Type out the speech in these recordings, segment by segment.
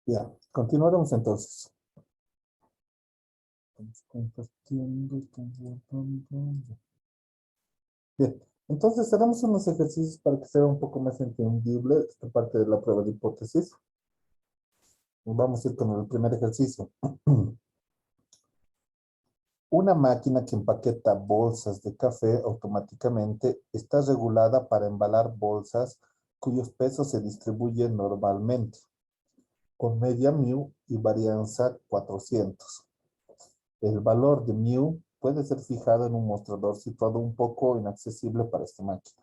Ya, continuaremos entonces. Estamos compartiendo, estamos guardando. Bien, entonces haremos unos ejercicios para que sea un poco más entendible esta parte de la prueba de hipótesis. Vamos a ir con el primer ejercicio. Una máquina que empaqueta bolsas de café automáticamente está regulada para embalar bolsas cuyos pesos se distribuyen normalmente, con media mu y varianza 400. El valor de mu puede ser fijado en un mostrador situado un poco inaccesible para esta máquina.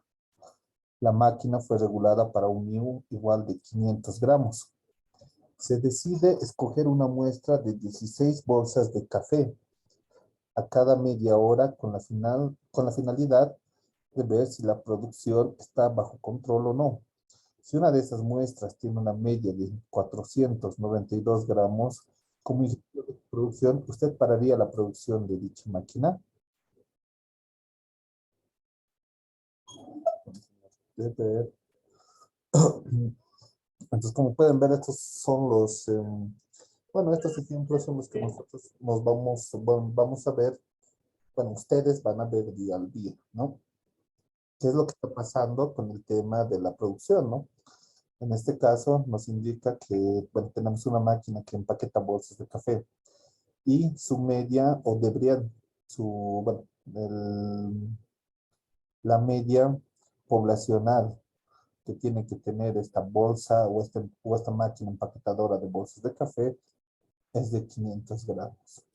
La máquina fue regulada para un mu igual de 500 gramos. Se decide escoger una muestra de 16 bolsas de café a cada media hora con la finalidad de ver si la producción está bajo control o no. Si una de esas muestras tiene una media de 492 gramos, como ingeniero de producción, ¿usted pararía la producción de dicha máquina? Entonces, como pueden ver, estos son los, bueno, estos ejemplos son los que nosotros vamos a ver, bueno, ustedes van a ver día al día, ¿no? ¿Qué es lo que está pasando con el tema de la producción, ¿no? En este caso nos indica que, bueno, tenemos una máquina que empaqueta bolsas de café y su media, o deberían, bueno, la media poblacional que tiene que tener esta bolsa o esta máquina empaquetadora de bolsas de café es de 500 gramos.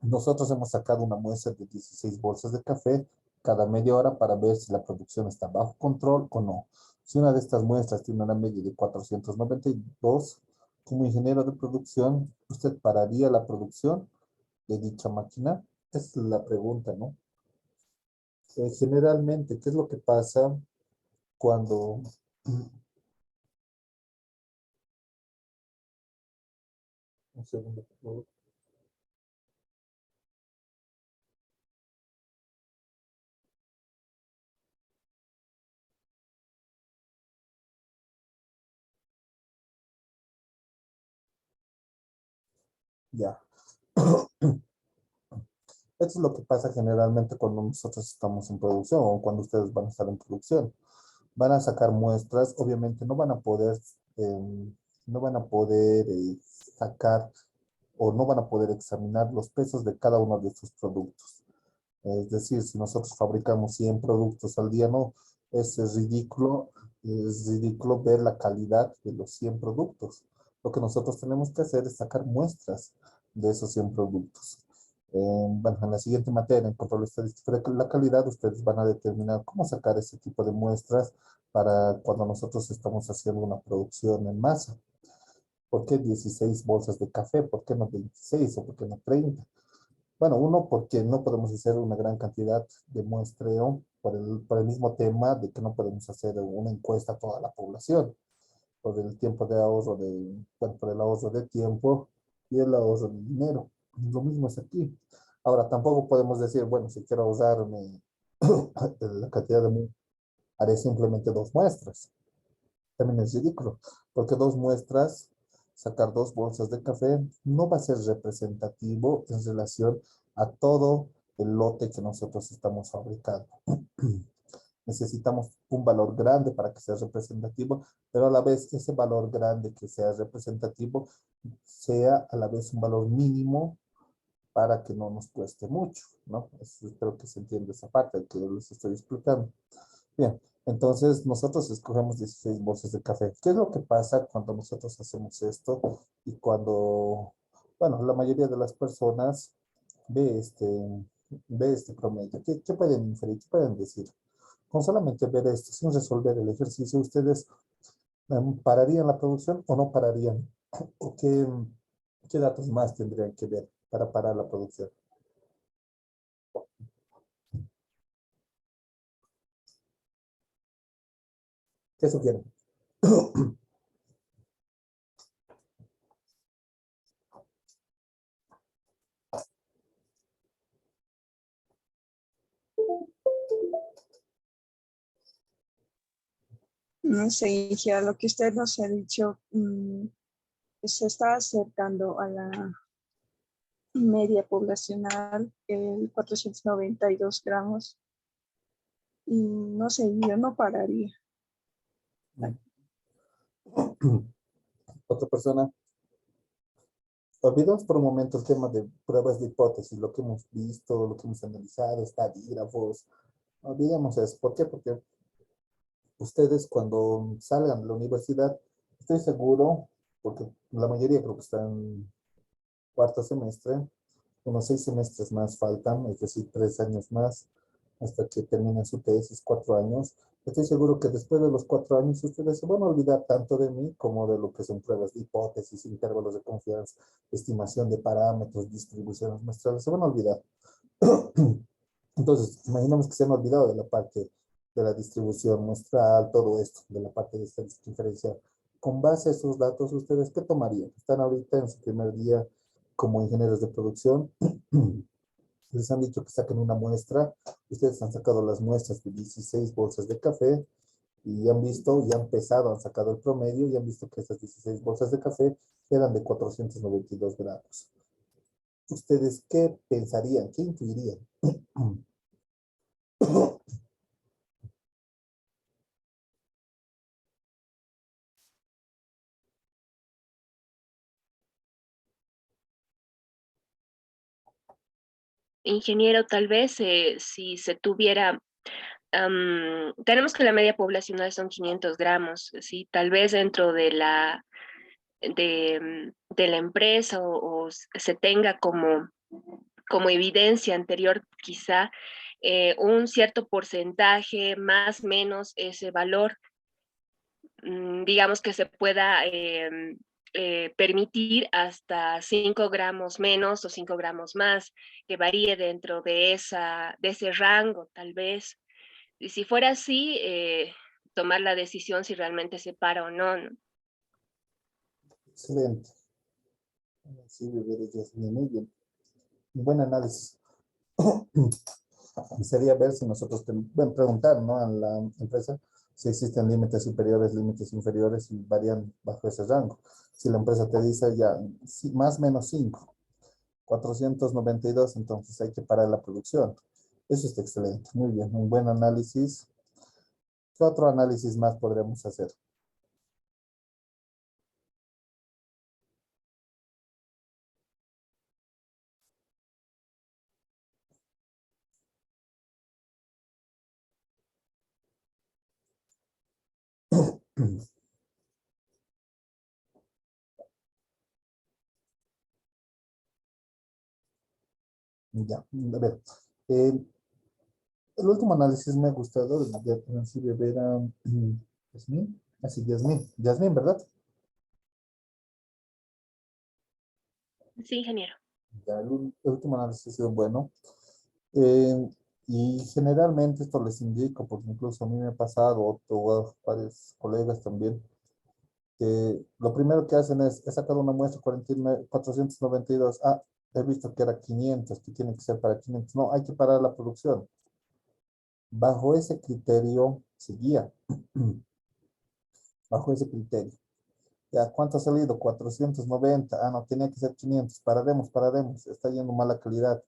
Nosotros hemos sacado una muestra de 16 bolsas de café cada media hora para ver si la producción está bajo control o no. Si una de estas muestras tiene una media de 492, como ingeniero de producción, ¿usted pararía la producción de dicha máquina? Esa es la pregunta, ¿no? Generalmente, ¿qué es lo que pasa cuando... Un segundo, por favor. Ya. Esto es lo que pasa generalmente cuando nosotros estamos en producción o cuando ustedes van a estar en producción. Van a sacar muestras, obviamente no van a poder sacar o no van a poder examinar los pesos de cada uno de sus productos. Es decir, si nosotros fabricamos 100 productos al día, no, es ridículo ver la calidad de los 100 productos. Lo que nosotros tenemos que hacer es sacar muestras de esos 100 productos. Bueno, en la siguiente materia, en control estadístico de la calidad, ustedes van a determinar cómo sacar ese tipo de muestras para cuando nosotros estamos haciendo una producción en masa. ¿Por qué 16 bolsas de café? ¿Por qué no 26 o por qué no 30? Bueno, uno, porque no podemos hacer una gran cantidad de muestreo por el mismo tema de que no podemos hacer una encuesta a toda la población, por el tiempo de ahorro bueno, por el ahorro de tiempo y el ahorro de dinero. Lo mismo es aquí. Ahora, tampoco podemos decir, bueno, si quiero ahorrarme la cantidad haré simplemente dos muestras. También es ridículo, porque dos muestras, sacar dos bolsas de café, no va a ser representativo en relación a todo el lote que nosotros estamos fabricando. Necesitamos un valor grande para que sea representativo, pero a la vez ese valor grande que sea representativo sea a la vez un valor mínimo para que no nos cueste mucho, ¿no? Espero que se entienda esa parte que les estoy explicando. Bien, entonces nosotros escogemos 16 bolsas de café. ¿Qué es lo que pasa cuando nosotros hacemos esto y cuando, bueno, la mayoría de las personas ve este promedio? ¿Qué pueden inferir? ¿Qué pueden decir? Con solamente ver esto, sin resolver el ejercicio, ¿ustedes pararían la producción o no pararían? ¿O qué datos más tendrían que ver para parar la producción? ¿Qué sugieren? No sé, ya lo que usted nos ha dicho se está acercando a la media poblacional, el 492 gramos. Y no sé, yo no pararía. Otra persona. Olvidemos por un momento el tema de pruebas de hipótesis, lo que hemos visto, lo que hemos analizado, estadígrafos. Olvidemos eso. ¿Por qué? Porque ustedes cuando salgan de la universidad, estoy seguro, porque la mayoría creo que están en cuarto semestre, unos 6 semestres más faltan, es decir, 3 años más, hasta que terminen su tesis, 4 años. Estoy seguro que después de los 4 años ustedes se van a olvidar tanto de mí como de lo que son pruebas de hipótesis, intervalos de confianza, estimación de parámetros, distribuciones muestrales, se van a olvidar. Entonces, imaginemos que se han olvidado de la parte de la distribución muestral, todo esto, de la parte de estadística diferencial. Con base a esos datos, ¿ustedes qué tomarían? Están ahorita en su primer día como ingenieros de producción. Les han dicho que saquen una muestra. Ustedes han sacado las muestras de 16 bolsas de café y han visto, y han pesado, han sacado el promedio y han visto que esas 16 bolsas de café eran de 492 gramos. ¿Ustedes qué pensarían? ¿Qué intuirían? Ingeniero, tal vez si se tuviera, tenemos que la media poblacional son 500 gramos, ¿sí? Tal vez dentro de la empresa o se tenga como evidencia anterior quizá un cierto porcentaje, más o menos ese valor, digamos que se pueda permitir hasta 5 gramos menos o 5 gramos más, que varíe dentro de ese rango tal vez. Y si fuera así, tomar la decisión si realmente se para o no, ¿no? Excelente. Sí, muy bien. Un buen análisis. Sería ver si nosotros, bueno, preguntar, ¿no? A la empresa si existen límites superiores, límites inferiores y varían bajo ese rango. Si la empresa te dice ya más o menos 5, 492, entonces hay que parar la producción. Eso está excelente, muy bien, un buen análisis. ¿Qué otro análisis más podríamos hacer? Ya, a ver. eh, el último análisis me ha gustado, de principio ver a Yasmín, así, Yasmín, ¿verdad? Sí, ingeniero. Ya, el último análisis ha sido bueno. Eh, y generalmente esto les indico, porque incluso a mí me ha pasado, o a varios colegas también, que lo primero que hacen es, he sacado una muestra 49 492, he visto que era 500, que tiene que ser para 500, no, hay que parar la producción. Bajo ese criterio seguía, bajo ese criterio. Ya, ¿cuánto ha salido? 490, no, tenía que ser 500, pararemos, está yendo mala calidad.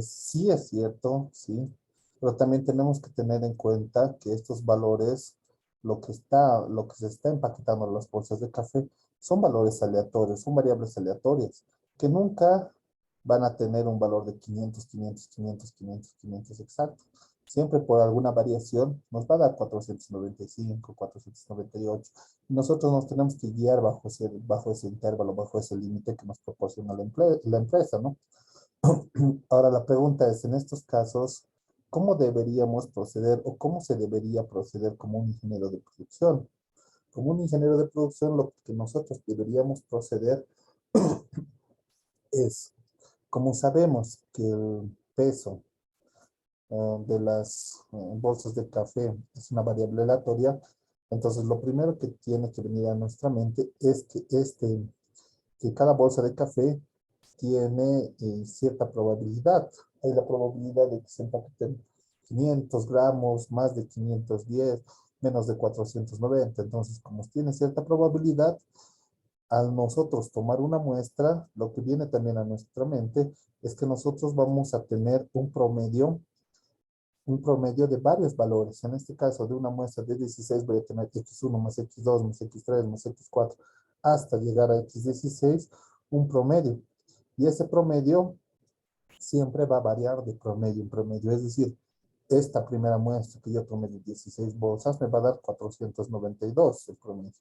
Sí es cierto, sí, pero también tenemos que tener en cuenta que estos valores, lo que se está empaquetando en las bolsas de café, son valores aleatorios, son variables aleatorias, que nunca van a tener un valor de 500, 500, 500, 500, 500 exacto. Siempre por alguna variación nos va a dar 495, 498. Y nosotros nos tenemos que guiar bajo ese intervalo, bajo ese límite que nos proporciona la empresa, ¿no? Ahora la pregunta es, en estos casos, ¿cómo deberíamos proceder o cómo se debería proceder como un ingeniero de producción? Como un ingeniero de producción, lo que nosotros deberíamos proceder es, como sabemos que el peso de las bolsas de café es una variable aleatoria, entonces lo primero que tiene que venir a nuestra mente es que cada bolsa de café tiene cierta probabilidad. Hay la probabilidad de que se empaqueten 500 gramos, más de 510, menos de 490. Entonces, como tiene cierta probabilidad, al nosotros tomar una muestra, lo que viene también a nuestra mente es que nosotros vamos a tener un promedio de varios valores. En este caso, de una muestra de 16 voy a tener x1 más x2 más x3 más x4 hasta llegar a x16, un promedio. Y ese promedio siempre va a variar de promedio en promedio. Es decir, esta primera muestra que yo tomé de 16 bolsas me va a dar 492 el promedio.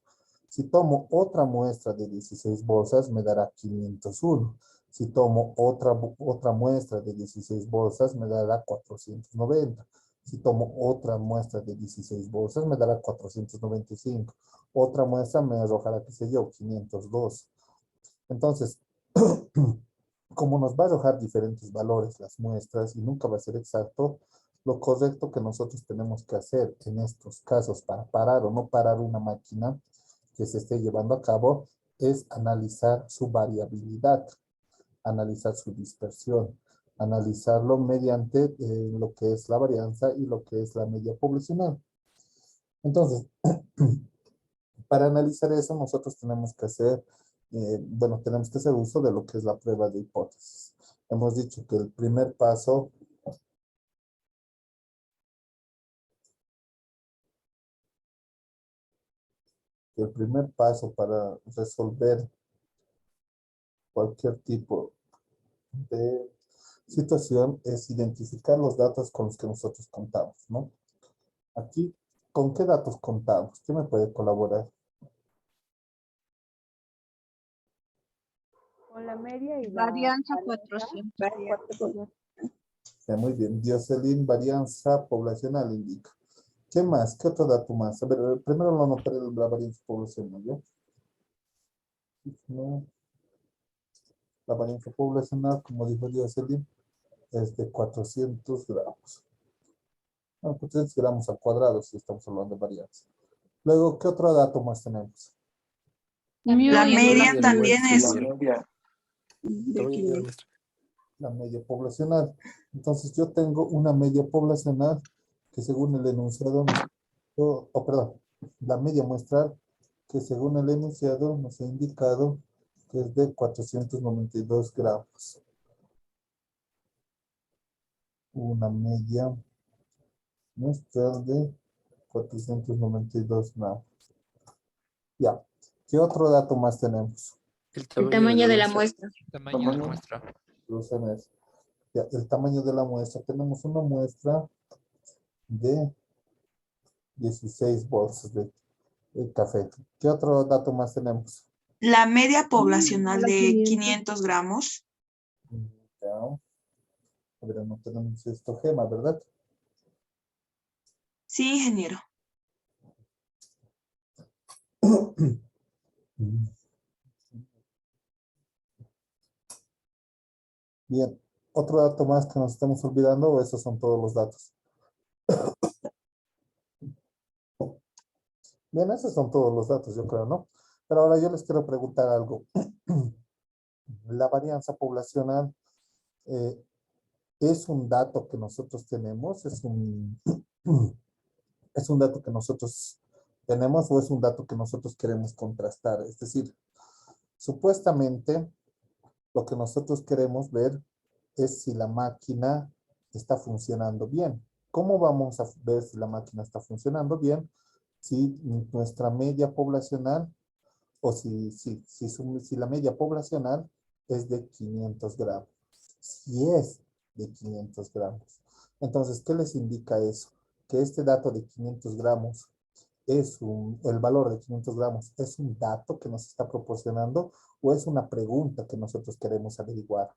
Si tomo otra muestra de 16 bolsas, me dará 501. Si tomo otra muestra de 16 bolsas, me dará 490. Si tomo otra muestra de 16 bolsas, me dará 495. Otra muestra me arrojará, qué sé yo, 502. Entonces, como nos va a arrojar diferentes valores las muestras y nunca va a ser exacto, lo correcto que nosotros tenemos que hacer en estos casos para parar o no parar una máquina que se esté llevando a cabo es analizar su variabilidad, analizar su dispersión, analizarlo mediante lo que es la varianza y lo que es la media poblacional. Entonces, para analizar eso, nosotros tenemos que hacer, tenemos que hacer uso de lo que es la prueba de hipótesis. Hemos dicho que el primer paso para resolver cualquier tipo de situación es identificar los datos con los que nosotros contamos, ¿no? Aquí, ¿con qué datos contamos? ¿Qué me puede colaborar? Con la media y Varianza la 400. Muy bien, Dioselin, varianza poblacional indica. ¿Qué más? ¿Qué otro dato más? A ver, primero lo anotaré la varianza poblacional, ¿ya? No, la varianza poblacional, como dijo Dioselin, es de 400 gramos. Bueno, 400 gramos al cuadrado, si estamos hablando de varianza. Luego, ¿qué otro dato más tenemos? La media también es La media poblacional. Entonces, yo tengo una media poblacional que según el enunciado, la media muestral que según el enunciado nos ha indicado que es de 492 gramos. Una media muestral de 492 gramos. Ya. ¿Qué otro dato más tenemos? El tamaño de la muestra. Tamaño de la muestra. Ya, el tamaño de la muestra. Tenemos una muestra de 16 bolsas de café. ¿Qué otro dato más tenemos? la media poblacional de 500 gramos. Ya. A ver, no tenemos esto, Gema, ¿verdad? Sí, ingeniero. Bien, otro dato más que nos estamos olvidando, o esos son todos los datos. Bien, esos son todos los datos, yo creo, ¿no? Pero ahora yo les quiero preguntar algo. La varianza poblacional es un dato que nosotros tenemos, es un dato que nosotros tenemos o es un dato que nosotros queremos contrastar. Es decir, supuestamente lo que nosotros queremos ver es si la máquina está funcionando bien. ¿Cómo vamos a ver si la máquina está funcionando bien? Si nuestra media poblacional o si la media poblacional es de 500 gramos. Si es de 500 gramos. Entonces, ¿qué les indica eso? Que este dato de 500 gramos el valor de 500 gramos es un dato que nos está proporcionando o es una pregunta que nosotros queremos averiguar.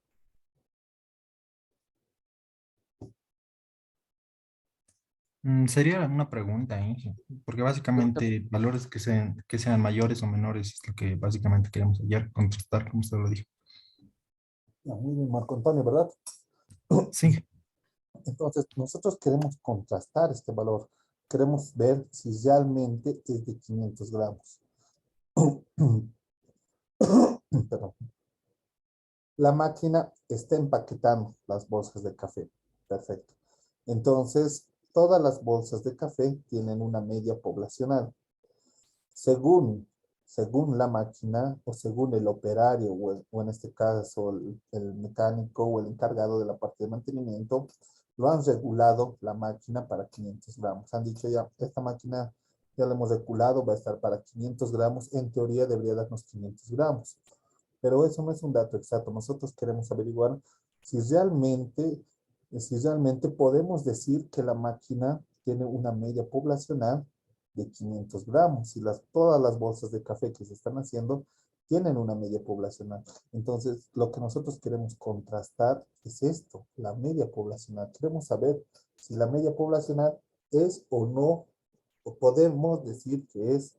Sería una pregunta, Inge, porque básicamente valores que sean mayores o menores es lo que básicamente queremos hallar, contrastar, como usted lo dijo. Ya, muy bien, Marco Antonio, ¿verdad? Sí, Entonces, nosotros queremos contrastar este valor. Queremos ver si realmente es de 500 gramos. Perdón. La máquina está empaquetando las bolsas de café. Perfecto. Entonces, todas las bolsas de café tienen una media poblacional. Según la máquina o según el operario o en este caso el mecánico o el encargado de la parte de mantenimiento, lo han regulado la máquina para 500 gramos. Han dicho ya, esta máquina ya la hemos regulado, va a estar para 500 gramos. En teoría debería darnos 500 gramos. Pero eso no es un dato exacto. Nosotros queremos averiguar si realmente podemos decir que la máquina tiene una media poblacional de 500 gramos y todas las bolsas de café que se están haciendo tienen una media poblacional. Entonces, lo que nosotros queremos contrastar es esto, la media poblacional. Queremos saber si la media poblacional es o no, o podemos decir que es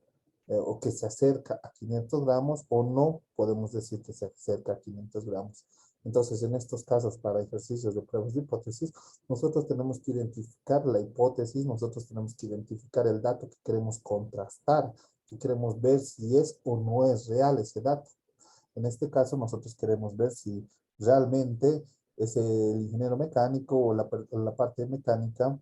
o que se acerca a 500 gramos o no podemos decir que se acerca a 500 gramos. Entonces, en estos casos, para ejercicios de pruebas de hipótesis, nosotros tenemos que identificar la hipótesis, nosotros tenemos que identificar el dato que queremos contrastar, que queremos ver si es o no es real ese dato. En este caso, nosotros queremos ver si realmente es el ingeniero mecánico o la parte mecánica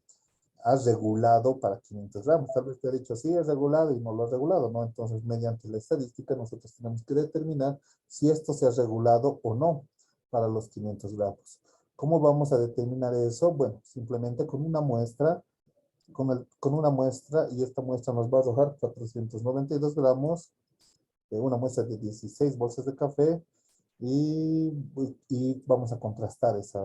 ha regulado para 500 gramos. Tal vez te ha dicho, sí, es regulado y no lo ha regulado, ¿no? Entonces, mediante la estadística, nosotros tenemos que determinar si esto se ha regulado o no para los 500 gramos. ¿Cómo vamos a determinar eso? Bueno, simplemente con una muestra, con una muestra, y esta muestra nos va a arrojar 492 gramos, una muestra de 16 bolsas de café, y vamos a contrastar esa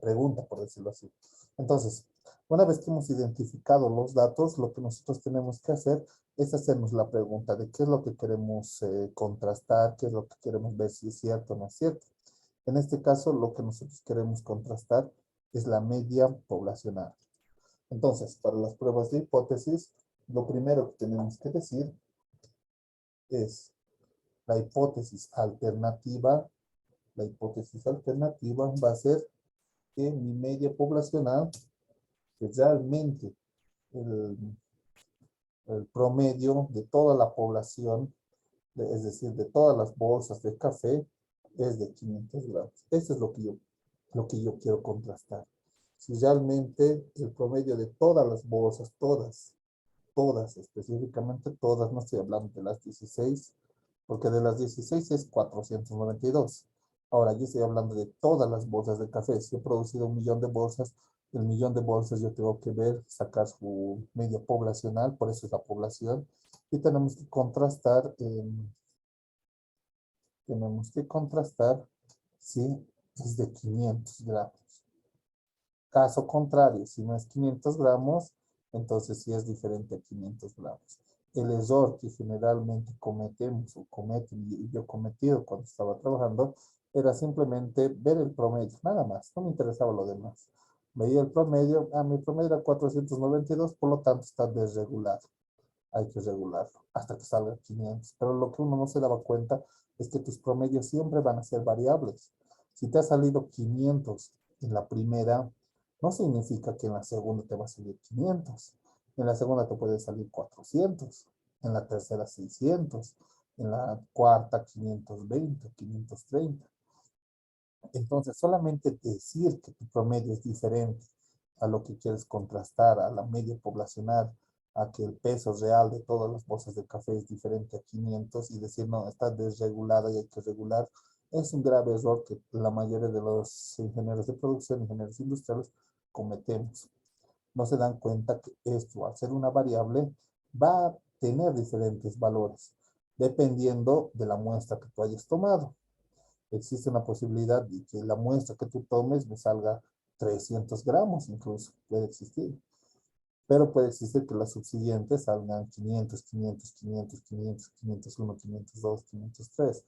pregunta, por decirlo así. Entonces, una vez que hemos identificado los datos, lo que nosotros tenemos que hacer es hacernos la pregunta de qué es lo que queremos contrastar, qué es lo que queremos ver si es cierto o no es cierto. En este caso, lo que nosotros queremos contrastar es la media poblacional. Entonces, para las pruebas de hipótesis, lo primero que tenemos que decir es la hipótesis alternativa. La hipótesis alternativa va a ser que mi media poblacional, que realmente el, el promedio de toda la población, es decir, de todas las bolsas de café, es de 500 gramos. Eso es lo que yo quiero contrastar. Si realmente el promedio de todas las bolsas, todas, específicamente todas, no estoy hablando de las 16, porque de las 16 es 492. Ahora, yo estoy hablando de todas las bolsas de café. Si he producido 1.000.000 de bolsas, el 1.000.000 de bolsas yo tengo que ver, sacar su media poblacional, por eso es la población. Y tenemos que contrastar si es de 500 gramos. Caso contrario, si no es 500 gramos, entonces sí es diferente a 500 gramos. El error que generalmente cometemos o cometen, y yo he cometido cuando estaba trabajando, era simplemente ver el promedio, nada más, no me interesaba lo demás. Veía el promedio, mi promedio era 492, por lo tanto está desregulado. Hay que regularlo hasta que salga 500. Pero lo que uno no se daba cuenta es que tus promedios siempre van a ser variables. Si te ha salido 500 en la primera, no significa que en la segunda te va a salir 500. En la segunda te puede salir 400. En la tercera 600. En la cuarta 520, 530. Entonces, solamente decir que tu promedio es diferente a lo que quieres contrastar, a la media poblacional, a que el peso real de todas las bolsas de café es diferente a 500 y decir, no, está desregulada y hay que regular, es un grave error que la mayoría de los ingenieros de producción, ingenieros industriales, cometemos. No se dan cuenta que esto, al ser una variable, va a tener diferentes valores, dependiendo de la muestra que tú hayas tomado. Existe una posibilidad de que la muestra que tú tomes me salga 300 gramos, incluso puede existir. Pero puede existir que las subsiguientes salgan 500, 500, 500, 500, 501, 502, 503.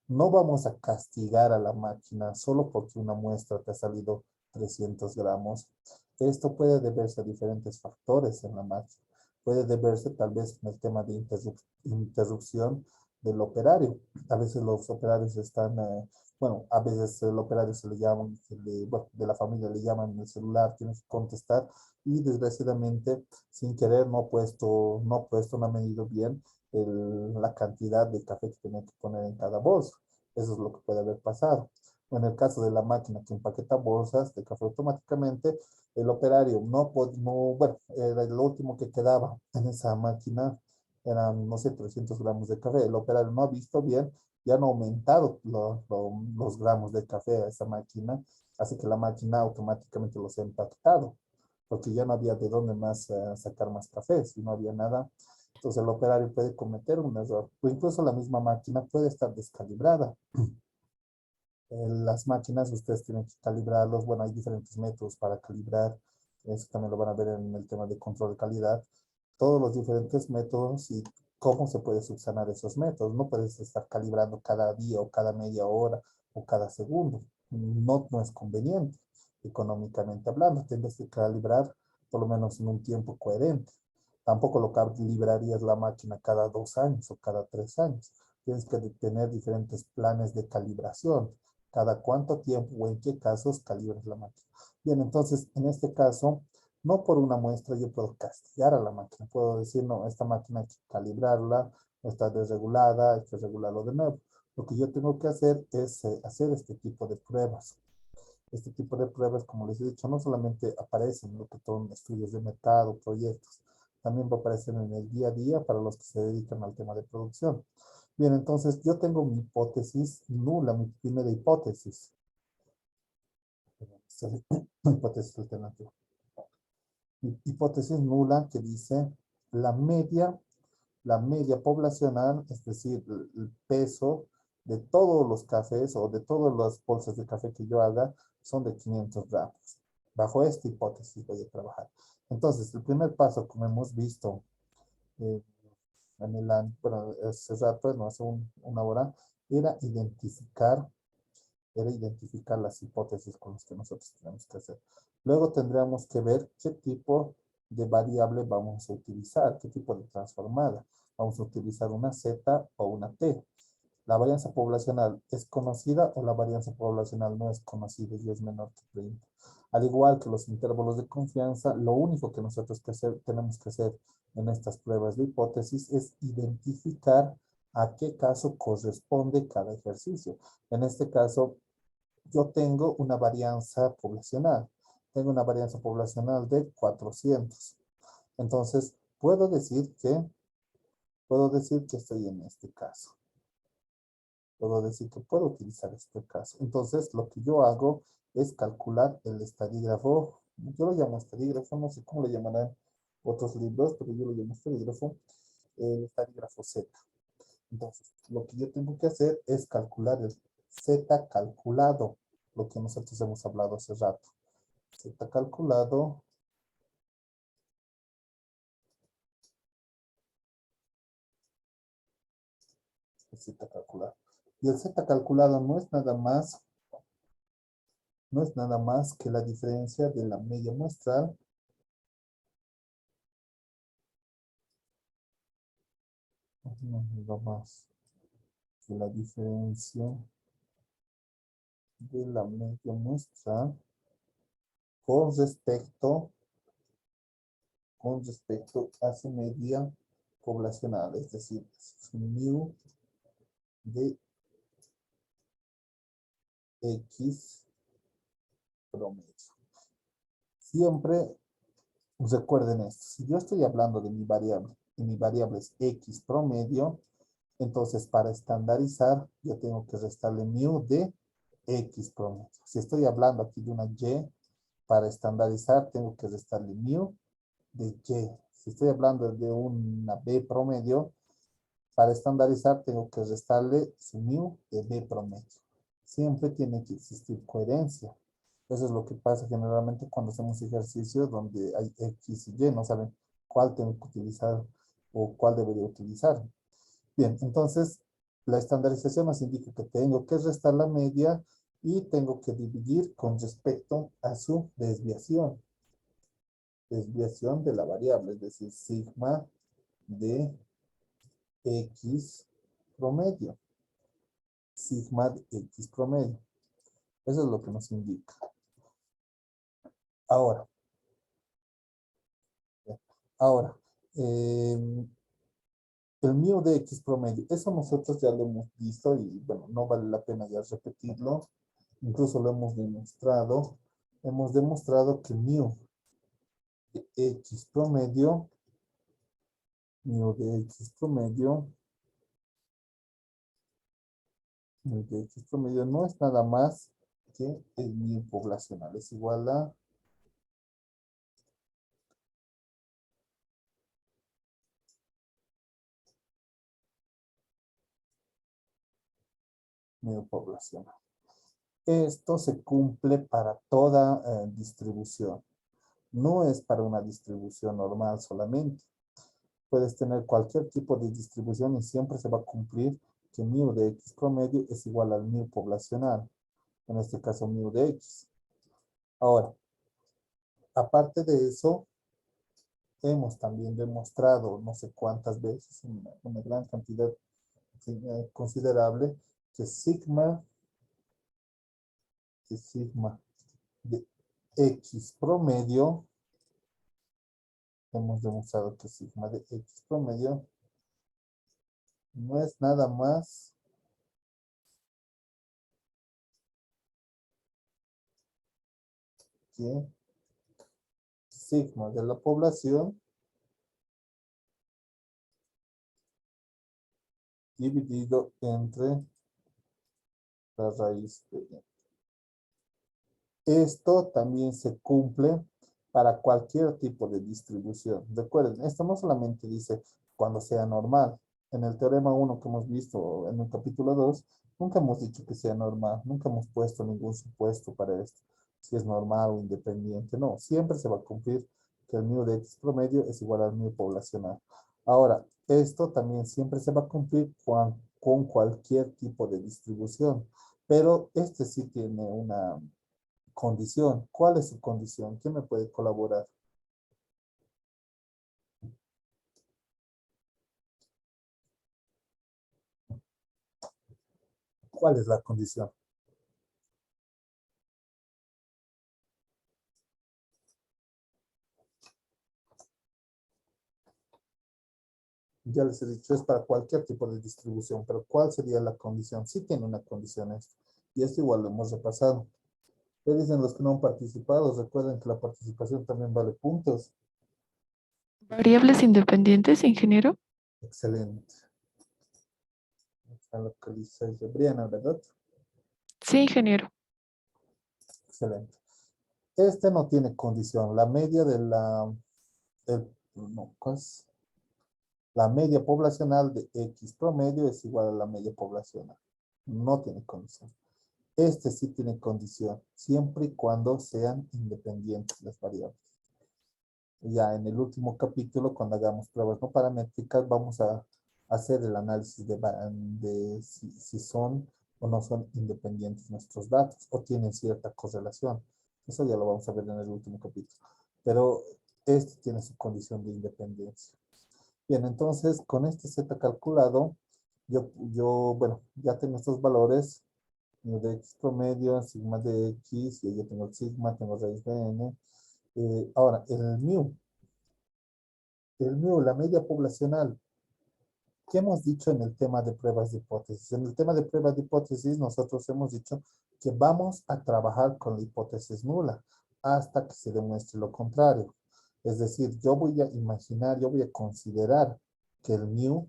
No vamos a castigar a la máquina solo porque una muestra te ha salido 300 gramos. Esto puede deberse a diferentes factores en la máquina. Puede deberse tal vez en el tema de interrupción del operario. A veces los operarios están, bueno, a veces el operario se le llama, de la familia le llaman el celular, tienes que contestar y desgraciadamente sin querer no ha medido bien la cantidad de café que tenía que poner en cada bolsa. Eso es lo que puede haber pasado. En el caso de la máquina que empaqueta bolsas de café automáticamente, el operario bueno, era lo último que quedaba en esa máquina, eran, no sé, 300 gramos de café. El operario no ha visto bien y han aumentado los gramos de café a esa máquina, así que la máquina automáticamente los ha empaquetado, porque ya no había de dónde más sacar más café, si no había nada. Entonces el operario puede cometer un error, o incluso la misma máquina puede estar descalibrada. Las máquinas ustedes tienen que calibrarlos. Bueno, hay diferentes métodos para calibrar. Eso también lo van a ver en el tema de control de calidad. Todos los diferentes métodos y cómo se puede subsanar esos métodos. No puedes estar calibrando cada día o cada media hora o cada segundo. No es conveniente, económicamente hablando. Tienes que calibrar por lo menos en un tiempo coherente. Tampoco lo calibrarías la máquina cada 2 años o cada 3 años. Tienes que tener diferentes planes de calibración cada cuánto tiempo o en qué casos calibras la máquina. Bien, entonces, en este caso, no por una muestra yo puedo castigar a la máquina. Puedo decir, no, esta máquina hay que calibrarla, no está desregulada, hay que regularlo de nuevo. Lo que yo tengo que hacer es hacer este tipo de pruebas. Este tipo de pruebas, como les he dicho, no solamente aparecen en lo que son estudios de mercado, proyectos, también va a aparecer en el día a día para los que se dedican al tema de producción. Bien, entonces yo tengo mi hipótesis nula, mi primera hipótesis. Hipótesis alternativa. Mi hipótesis nula que dice la media poblacional, es decir, el peso de todos los cafés o de todas las bolsas de café que yo haga son de 500 gramos. Bajo esta hipótesis voy a trabajar. Entonces, el primer paso, como hemos visto, eh, bueno, hace rato, no hace una hora, era identificar las hipótesis con las que nosotros tenemos que hacer. Luego tendríamos que ver qué tipo de variable vamos a utilizar, qué tipo de transformada. Vamos a utilizar una Z o una T. ¿La varianza poblacional es conocida o la varianza poblacional no es conocida y es menor que 30? Al igual que los intervalos de confianza, lo único que nosotros tenemos que hacer en estas pruebas de hipótesis es identificar a qué caso corresponde cada ejercicio. En este caso, yo tengo una varianza poblacional. Tengo una varianza poblacional de 400. Entonces, puedo decir que estoy en este caso. Puedo decir que puedo utilizar este caso. Entonces, lo que yo hago es calcular el estadígrafo. Yo lo llamo estadígrafo, no sé cómo lo llamarán otros libros, pero yo lo llamo estadígrafo. El estadígrafo Z. Entonces, lo que yo tengo que hacer es calcular el Z calculado, lo que nosotros hemos hablado hace rato. Z calculado Z calculado. Y el Z calculado no es nada más que la diferencia de la media muestral no es nada más que la diferencia de la media muestral con respecto a su media poblacional, es decir, su mu de X promedio. Siempre recuerden esto, si yo estoy hablando de mi variable y mi variable es X promedio, entonces para estandarizar yo tengo que restarle mu de X promedio. Si estoy hablando aquí de una Y, para estandarizar tengo que restarle mu de Y. Si estoy hablando de una B promedio, para estandarizar tengo que restarle su mu de B promedio. Siempre tiene que existir coherencia. Eso es lo que pasa generalmente cuando hacemos ejercicios donde hay X y Y, no saben cuál tengo que utilizar o cuál debería utilizar. Bien, entonces la estandarización nos indica que tengo que restar la media y tengo que dividir con respecto a su desviación. Desviación de la variable, es decir, sigma de X promedio. Sigma de X promedio. Eso es lo que nos indica. Ahora, el mu de X promedio, eso nosotros ya lo hemos visto y bueno, no vale la pena ya repetirlo. Incluso lo hemos demostrado. Hemos demostrado que mu de X promedio, mu de X promedio, mu de X promedio no es nada más que el mu poblacional. Es igual a mu poblacional. Esto se cumple para toda distribución. No es para una distribución normal solamente. Puedes tener cualquier tipo de distribución y siempre se va a cumplir que mu de X promedio es igual al mu poblacional. En este caso, mu de X. Ahora, aparte de eso, hemos también demostrado no sé cuántas veces, una gran cantidad considerable, que sigma de X promedio, hemos demostrado que sigma de X promedio no es nada más que sigma de la población dividido entre la raíz de n. Esto también se cumple para cualquier tipo de distribución. Recuerden, esto no solamente dice cuando sea normal. En el teorema 1 que hemos visto en el capítulo 2, nunca hemos dicho que sea normal. Nunca hemos puesto ningún supuesto para esto. Si es normal o independiente. No, siempre se va a cumplir que el mu de X promedio es igual al mu poblacional. Ahora, esto también siempre se va a cumplir con cualquier tipo de distribución. Pero este sí tiene una condición. ¿Cuál es su condición? ¿Quién me puede colaborar? ¿Cuál es la condición? Ya les he dicho, es para cualquier tipo de distribución, pero ¿cuál sería la condición? Sí tiene una condición esto. Y esto igual lo hemos repasado. ¿Qué dicen los que no han participado? Recuerden que la participación también vale puntos. ¿Variables independientes, ingeniero? Excelente. Está lo que dice Briana, ¿verdad? Sí, ingeniero. Excelente. Este no tiene condición. La media de no, ¿cuál es? La media poblacional de X promedio es igual a la media poblacional. No tiene condición. Este sí tiene condición, siempre y cuando sean independientes las variables. Ya en el último capítulo, cuando hagamos pruebas no paramétricas, vamos a hacer el análisis de si son o no son independientes nuestros datos o tienen cierta correlación. Eso ya lo vamos a ver en el último capítulo. Pero este tiene su condición de independencia. Bien, entonces con este Z calculado, bueno, ya tengo estos valores de X promedio, sigma de X, y yo tengo el sigma, tengo raíz de n. Ahora, el mu, la media poblacional, ¿qué hemos dicho en el tema de pruebas de hipótesis? En el tema de pruebas de hipótesis, nosotros hemos dicho que vamos a trabajar con la hipótesis nula hasta que se demuestre lo contrario. Es decir, yo voy a imaginar, yo voy a considerar que el mu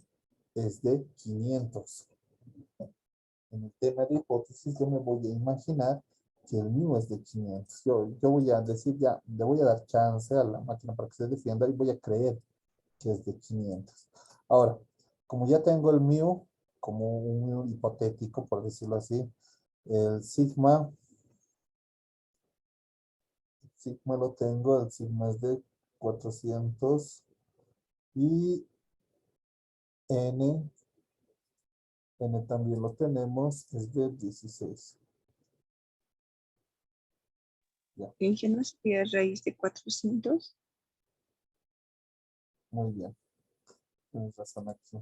es de 500. En el tema de hipótesis, yo me voy a imaginar que el mu es de 500. Yo voy a decir ya, le voy a dar chance a la máquina para que se defienda y voy a creer que es de 500. Ahora, como ya tengo el mu como un mu hipotético, por decirlo así, el sigma lo tengo, el sigma es de 400 y n también lo tenemos, es de 16. Ya, Ingeniero sería raíz de 400. muy bien. Tienes razón aquí.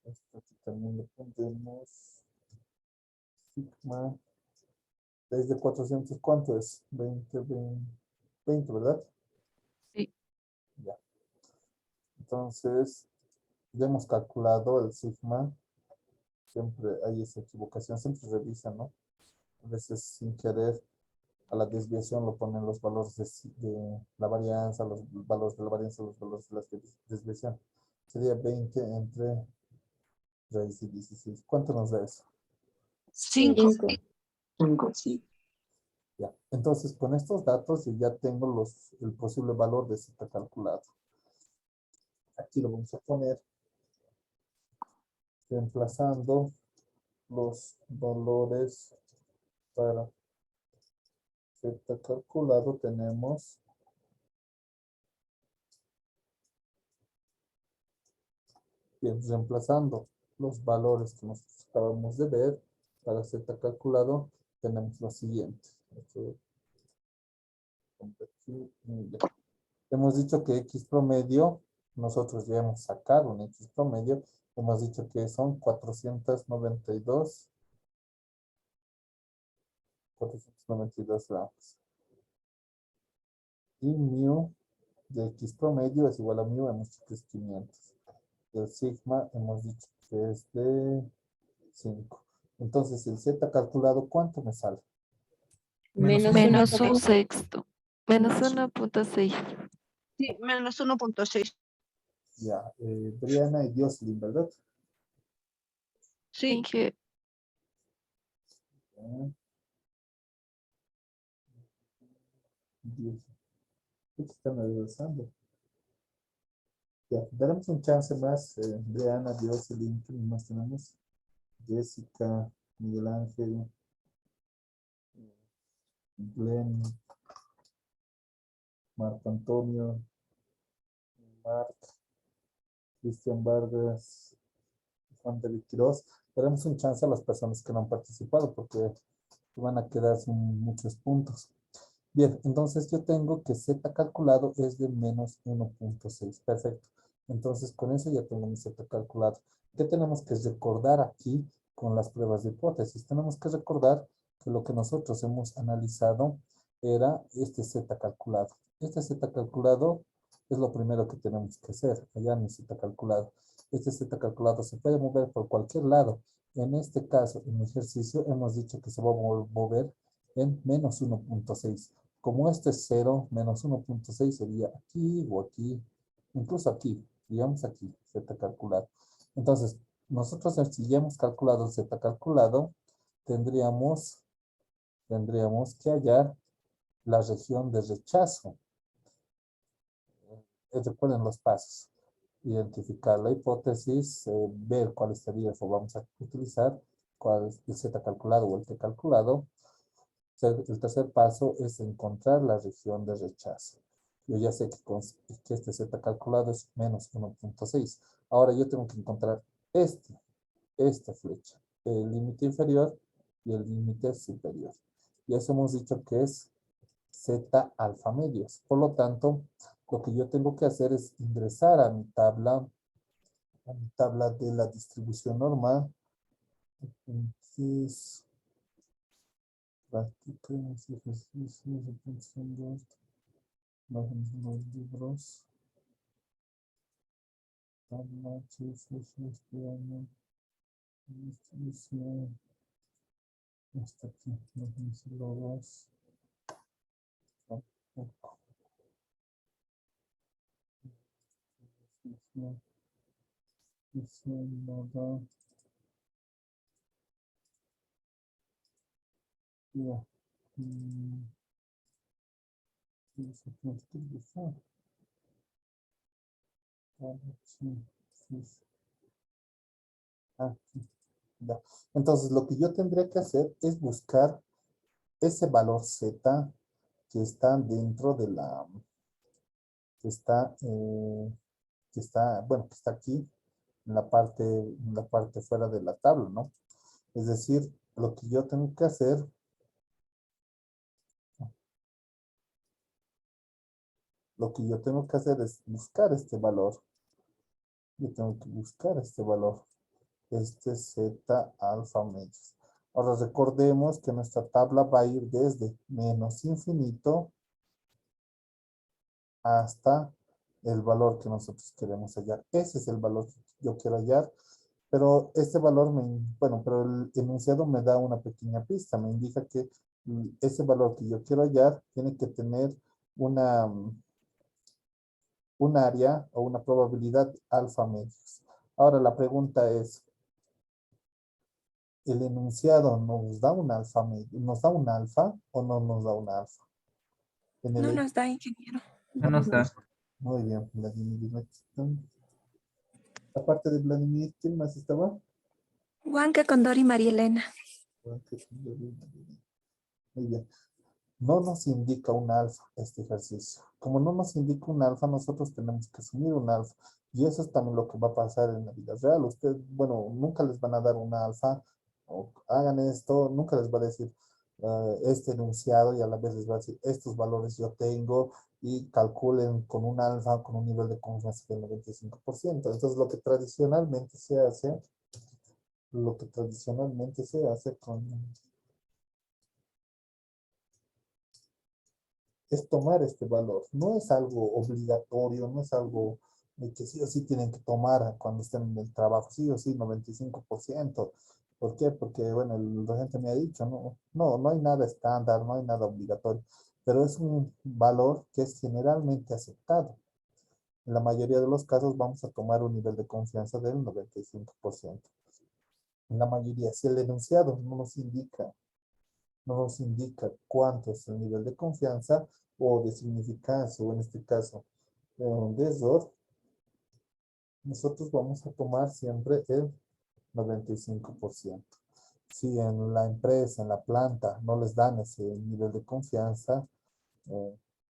Esto aquí también le pondremos sigma. Desde 400, ¿cuánto es? 20, 20, ¿verdad? Sí. Ya. Entonces, ya hemos calculado el sigma. Siempre hay esa equivocación, siempre revisa, ¿no? A veces sin querer a la desviación lo ponen los valores de la varianza, los valores de la varianza, los valores de la desviación. Sería 20 entre raíz de 16. ¿Cuánto nos da eso? 5. 5. Sí. Ya. Entonces, con estos datos yo ya tengo el posible valor de z calculado. Aquí lo vamos a poner reemplazando los valores para z calculado. Tenemos bien, reemplazando los valores que nos acabamos de ver para z calculado, tenemos lo siguiente. Hemos dicho que x promedio, nosotros ya hemos sacado un x promedio, hemos dicho que son 492 gramos. Y mu de x promedio es igual a mu, hemos dicho que es 500. El sigma hemos dicho que es de 5. Entonces, el z calculado, ¿cuánto me sale? Menos un sexto. Menos 1.6. Sí, menos 1.6. Ya, Briana y Jocelyn, ¿verdad? Sí, Inge- Ya. 10. Están regresando. Ya, daremos un chance más. Briana, Jocelyn, ¿qué más tenemos? Jessica, Miguel Ángel, Glenn, Marco Antonio, Marc, Cristian Vargas, Juan David Quiroz. Daremos un chance a las personas que no han participado porque van a quedar sin muchos puntos. Bien, entonces yo tengo que z calculado es de menos 1.6. Perfecto. Entonces con eso ya tengo mi z calculado. ¿Qué tenemos que recordar aquí con las pruebas de hipótesis? Tenemos que recordar que lo que nosotros hemos analizado era este z calculado. Este z calculado es lo primero que tenemos que hacer. Allá mi z calculado. Este z calculado se puede mover por cualquier lado. En este caso, en el ejercicio, hemos dicho que se va a mover en menos 1.6. Como este es 0, menos 1.6 sería aquí o aquí, incluso aquí, digamos aquí, z calculado. Entonces, nosotros si ya hemos calculado el z calculado, tendríamos que hallar la región de rechazo. Recuerden los pasos. Identificar la hipótesis, ver cuáles tarifas vamos a utilizar, cuál es el z calculado o el t calculado. El tercer paso es encontrar la región de rechazo. Yo ya sé que este z calculado es menos 1.6. Ahora yo tengo que encontrar esta flecha, el límite inferior y el límite superior. Y eso hemos dicho que es z alfa medios. Por lo tanto, lo que yo tengo que hacer es ingresar a mi tabla de la distribución normal. Entonces, prácticas, ejercicios, atención de esto, imágenes de los libros, tabla, cifras, estudiando, distribución, hasta aquí, imágenes de logos, tampoco, distribución, nada, ya, distribución, aquí, ya. Entonces, lo que yo tendría que hacer es buscar ese valor z que está dentro de la, que está, bueno, que está aquí en la parte fuera de la tabla, ¿no? Es decir, lo que yo tengo que hacer, es buscar este valor. Yo tengo que buscar este valor. Este z alfa medios. Ahora recordemos que nuestra tabla va a ir desde menos infinito hasta el valor que nosotros queremos hallar. Ese es el valor que yo quiero hallar. Pero este valor bueno, pero el enunciado me da una pequeña pista, me indica que ese valor que yo quiero hallar tiene que tener una, un área o una probabilidad alfa medios. Ahora la pregunta es, ¿el enunciado nos da un alfa medio, nos da un alfa o no nos da un alfa? En No el, nos da, ingeniero. No nos da. muy bien, Vladimir. Aparte de Vladimir, ¿quién más estaba? Huanca, Condor y María Elena. Muy bien. No nos indica un alfa este ejercicio. Como no nos indica un alfa, nosotros tenemos que asumir un alfa. Y eso es también lo que va a pasar en la vida real. Usted, bueno, nunca les van a dar un alfa, o hagan esto, nunca les va a decir este enunciado y a la vez les va a decir estos valores yo tengo y calculen con un alfa, con un nivel de confianza del 95%. Entonces, lo que tradicionalmente se hace es tomar este valor. No es algo obligatorio, no es algo que sí o sí tienen que tomar cuando estén en el trabajo, sí o sí, 95%. ¿Por qué? Porque, bueno, el regente me ha dicho, no hay nada estándar, no hay nada obligatorio, pero es un valor que es generalmente aceptado. En la mayoría de los casos vamos a tomar un nivel de confianza del 95%. En la mayoría, si el enunciado no nos indica cuánto es el nivel de confianza o de significancia, o en este caso de error, nosotros vamos a tomar siempre el 95%. Si en la empresa, en la planta, no les dan ese nivel de confianza,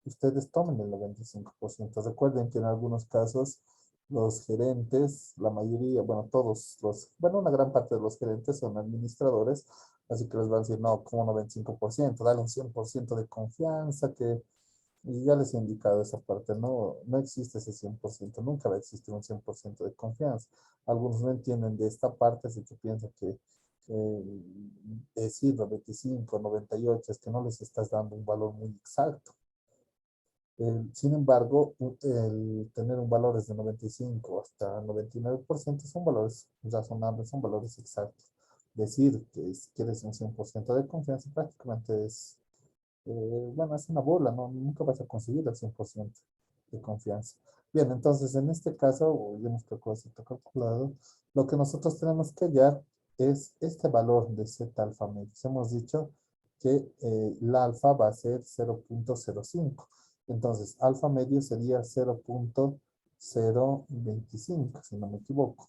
ustedes tomen el 95%. Recuerden que en algunos casos los gerentes, la mayoría, bueno, una gran parte de los gerentes son administradores, así que les van a decir, no, como 95%, dale un 100% de confianza, y ya les he indicado esa parte, no existe ese 100%, nunca va a existir un 100% de confianza. Algunos no entienden de esta parte, así que piensan que decir 95, 98 es que no les estás dando un valor muy exacto. Sin embargo, el tener un valor desde 95 hasta 99% son valores razonables, son valores exactos. Decir que si quieres un 100% de confianza prácticamente es una bola, nunca vas a conseguir el 100% de confianza. Bien, entonces en este caso, ya hemos calculado, lo que nosotros tenemos que hallar es este valor de Z alfa medios. Hemos dicho que la alfa va a ser 0.05. Entonces, alfa medio sería 0.025, si no me equivoco.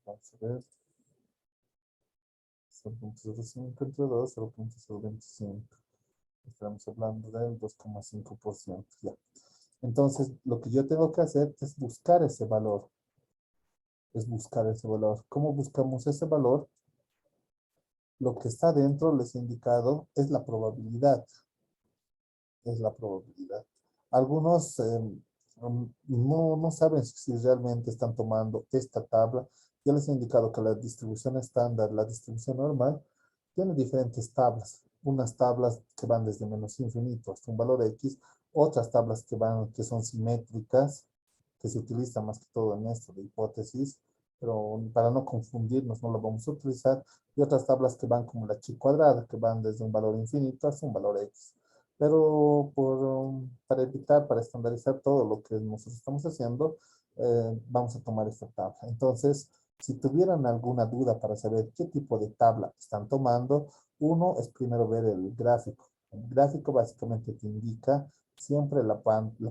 Vamos a ver. 0.05 entre 2, 0.025. Estamos hablando del 2,5%. Ya. Entonces, lo que yo tengo que hacer es buscar ese valor. ¿Cómo buscamos ese valor? Lo que está dentro, les he indicado, es la probabilidad. Algunos no saben si realmente están tomando esta tabla. Ya les he indicado que la distribución estándar, la distribución normal, tiene diferentes tablas. Unas tablas que van desde menos infinito hasta un valor X, otras tablas que son simétricas, que se utilizan más que todo en esto de hipótesis, pero para no confundirnos no lo vamos a utilizar, y otras tablas que van como la chi cuadrada, que van desde un valor infinito hasta un valor X. Pero para estandarizar todo lo que nosotros estamos haciendo, vamos a tomar esta tabla. Entonces, si tuvieran alguna duda para saber qué tipo de tabla están tomando, uno es primero ver el gráfico. El gráfico básicamente te indica siempre la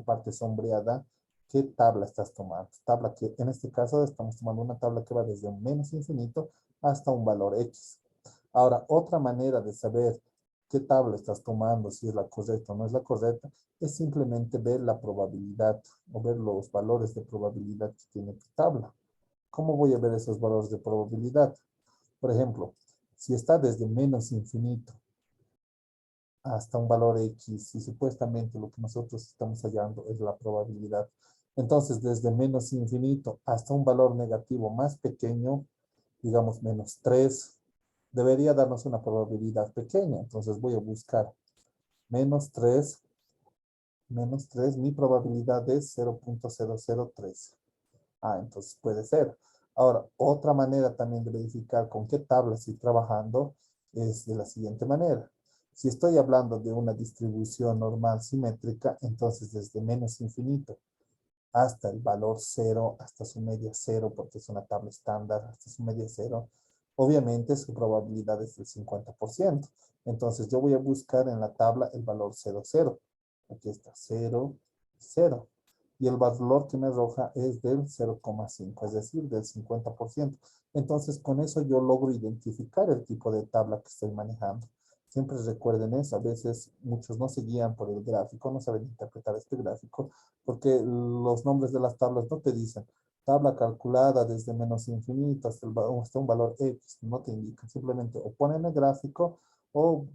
parte sombreada qué tabla estás tomando. Tabla que en este caso estamos tomando una tabla que va desde un menos infinito hasta un valor X. Ahora, otra manera de saber qué tabla estás tomando, si es la correcta o no es la correcta, es simplemente ver la probabilidad o ver los valores de probabilidad que tiene tu tabla. ¿Cómo voy a ver esos valores de probabilidad? Por ejemplo, si está desde menos infinito hasta un valor X y supuestamente lo que nosotros estamos hallando es la probabilidad. Entonces, desde menos infinito hasta un valor negativo más pequeño, digamos menos 3, debería darnos una probabilidad pequeña. Entonces voy a buscar menos 3, mi probabilidad es 0.003. Entonces puede ser. Ahora, otra manera también de verificar con qué tabla estoy trabajando es de la siguiente manera. Si estoy hablando de una distribución normal simétrica, entonces desde menos infinito hasta el valor 0, hasta su media 0, porque es una tabla estándar, hasta su media 0, obviamente su probabilidad es del 50%. Entonces yo voy a buscar en la tabla el valor 0, 0. Aquí está 0, 0. Y el valor que me arroja es del 0,5, es decir, del 50%. Entonces con eso yo logro identificar el tipo de tabla que estoy manejando. Siempre recuerden eso, a veces muchos no se guían por el gráfico, no saben interpretar este gráfico, porque los nombres de las tablas no te dicen tabla calculada desde menos infinito hasta un valor X, no te indican, simplemente o ponen el gráfico o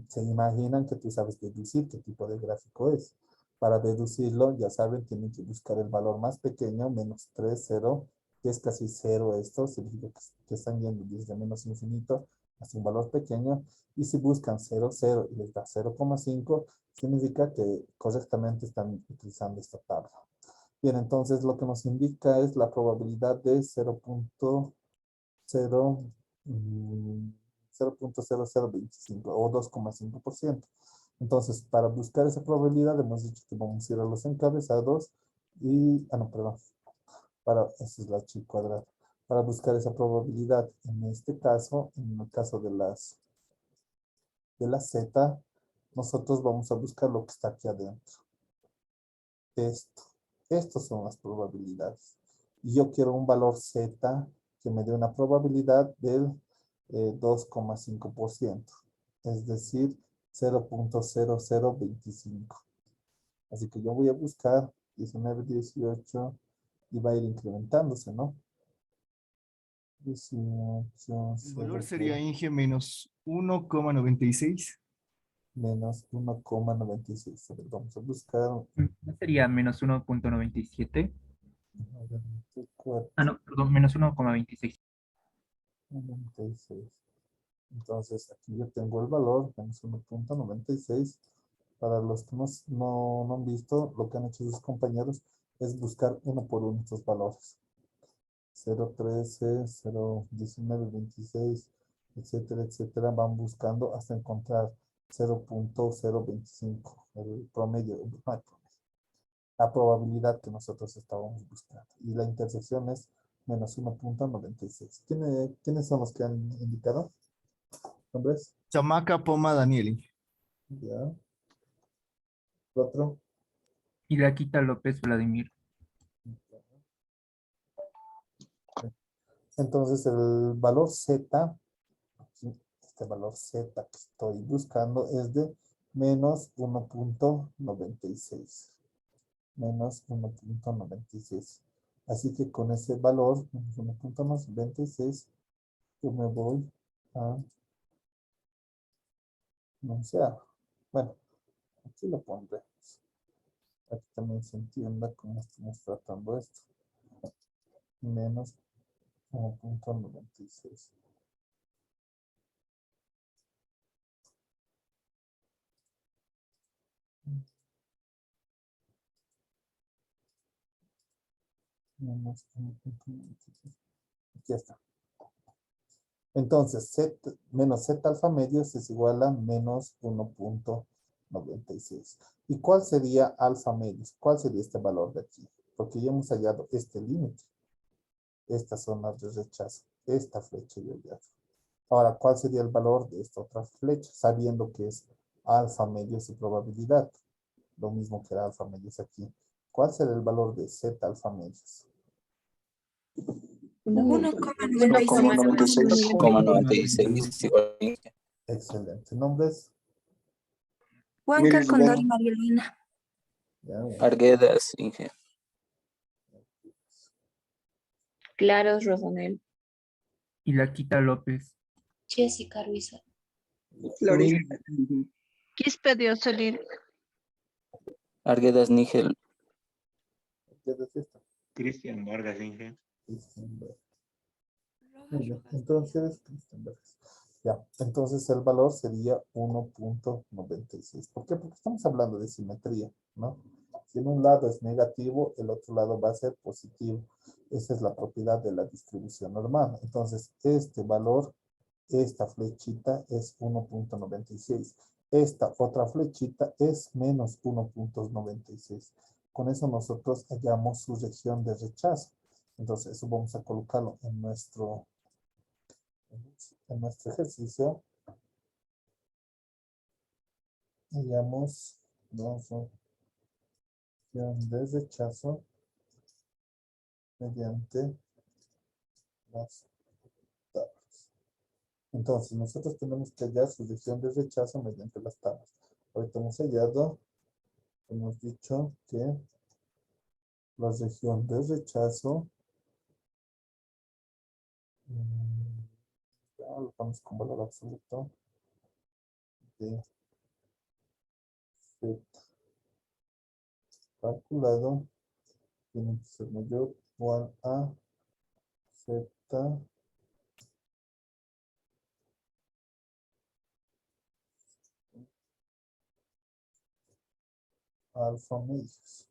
se imaginan que tú sabes deducir qué tipo de gráfico es. Para deducirlo, ya saben, tienen que buscar el valor más pequeño, menos 3, 0, que es casi 0 esto, significa que están yendo desde menos infinito hasta un valor pequeño, y si buscan 0, 0 y les da 0,5, significa que correctamente están utilizando esta tabla. Bien, entonces lo que nos indica es la probabilidad de 0.0025 o 2,5%. Entonces, para buscar esa probabilidad, hemos dicho que vamos a ir a los encabezados y, no, perdón, esa es la chi cuadrada. Para buscar esa probabilidad, en este caso, en el caso de la Z, nosotros vamos a buscar lo que está aquí adentro. Estas son las probabilidades. Y yo quiero un valor Z que me dé una probabilidad del 2,5%. Es decir, 0.0025. Así que yo voy a buscar 19, 18 y va a ir incrementándose, ¿no? 18, El valor sería Inge menos 1,96. Menos 1,96. A ver, vamos a buscar. ¿No sería menos 1.97? 94, Ah, no, perdón, menos 1,26. 96. Entonces, aquí yo tengo el valor, menos 1.96. Para los que no han visto, lo que han hecho sus compañeros es buscar uno por uno estos valores. 0.13, 0.19, 26, etcétera, etcétera. Van buscando hasta encontrar 0.025, el promedio, la probabilidad que nosotros estábamos buscando. Y la intersección es menos 1.96. ¿Quiénes son los que han indicado? ¿Nombres? Chamaca, Poma, Daniel. Ya. Otro. Y la quita López Vladimir. Entonces el valor Z, este valor Z que estoy buscando es de menos 1.96. Menos 1.96. Así que con ese valor, menos 1.96, yo me voy a anunciar. Bueno, aquí lo pondré. Para que también se entienda cómo estamos tratando esto. Menos 1.96. Menos 1.96. Aquí está. Entonces, menos Z alfa medios es igual a menos 1.96. ¿Y cuál sería alfa medios? ¿Cuál sería este valor de aquí? Porque ya hemos hallado este límite. Estas son las de rechazo. Esta flecha yo ya. Ahora, ¿cuál sería el valor de esta otra flecha? Sabiendo que es alfa medios y probabilidad. Lo mismo que era alfa medios aquí. ¿Cuál será el valor de Z alfa medios? 1,96,96. Excelente. ¿Nombres? Juanca, Condor y Marielena. Arguedas, Inge. Claros, Rosanel. Y la quita López. Jessica Ruiza. Florida. Quispe de Ocelín. Arguedas, Nígel. ¿Qué es esto? Cristian Vargas, Inge. Cristian Vargas. Muy bien. Entonces, Cristian Vargas. Ya, entonces el valor sería 1.96. ¿Por qué? Porque estamos hablando de simetría, ¿no? Si en un lado es negativo, el otro lado va a ser positivo. Esa es la propiedad de la distribución normal. Entonces, este valor, esta flechita es 1.96. Esta otra flechita es menos 1.96. Con eso nosotros hallamos su región de rechazo. Entonces, eso vamos a colocarlo en nuestro ejercicio. Hallamos la región de rechazo mediante las tablas. Entonces, nosotros tenemos que hallar su región de rechazo mediante las tablas. Ahorita hemos hallado, hemos dicho que la región de rechazo, ya lo vamos con valor absoluto de Z calculado, tiene que ser mayor o igual a Z alfa medios.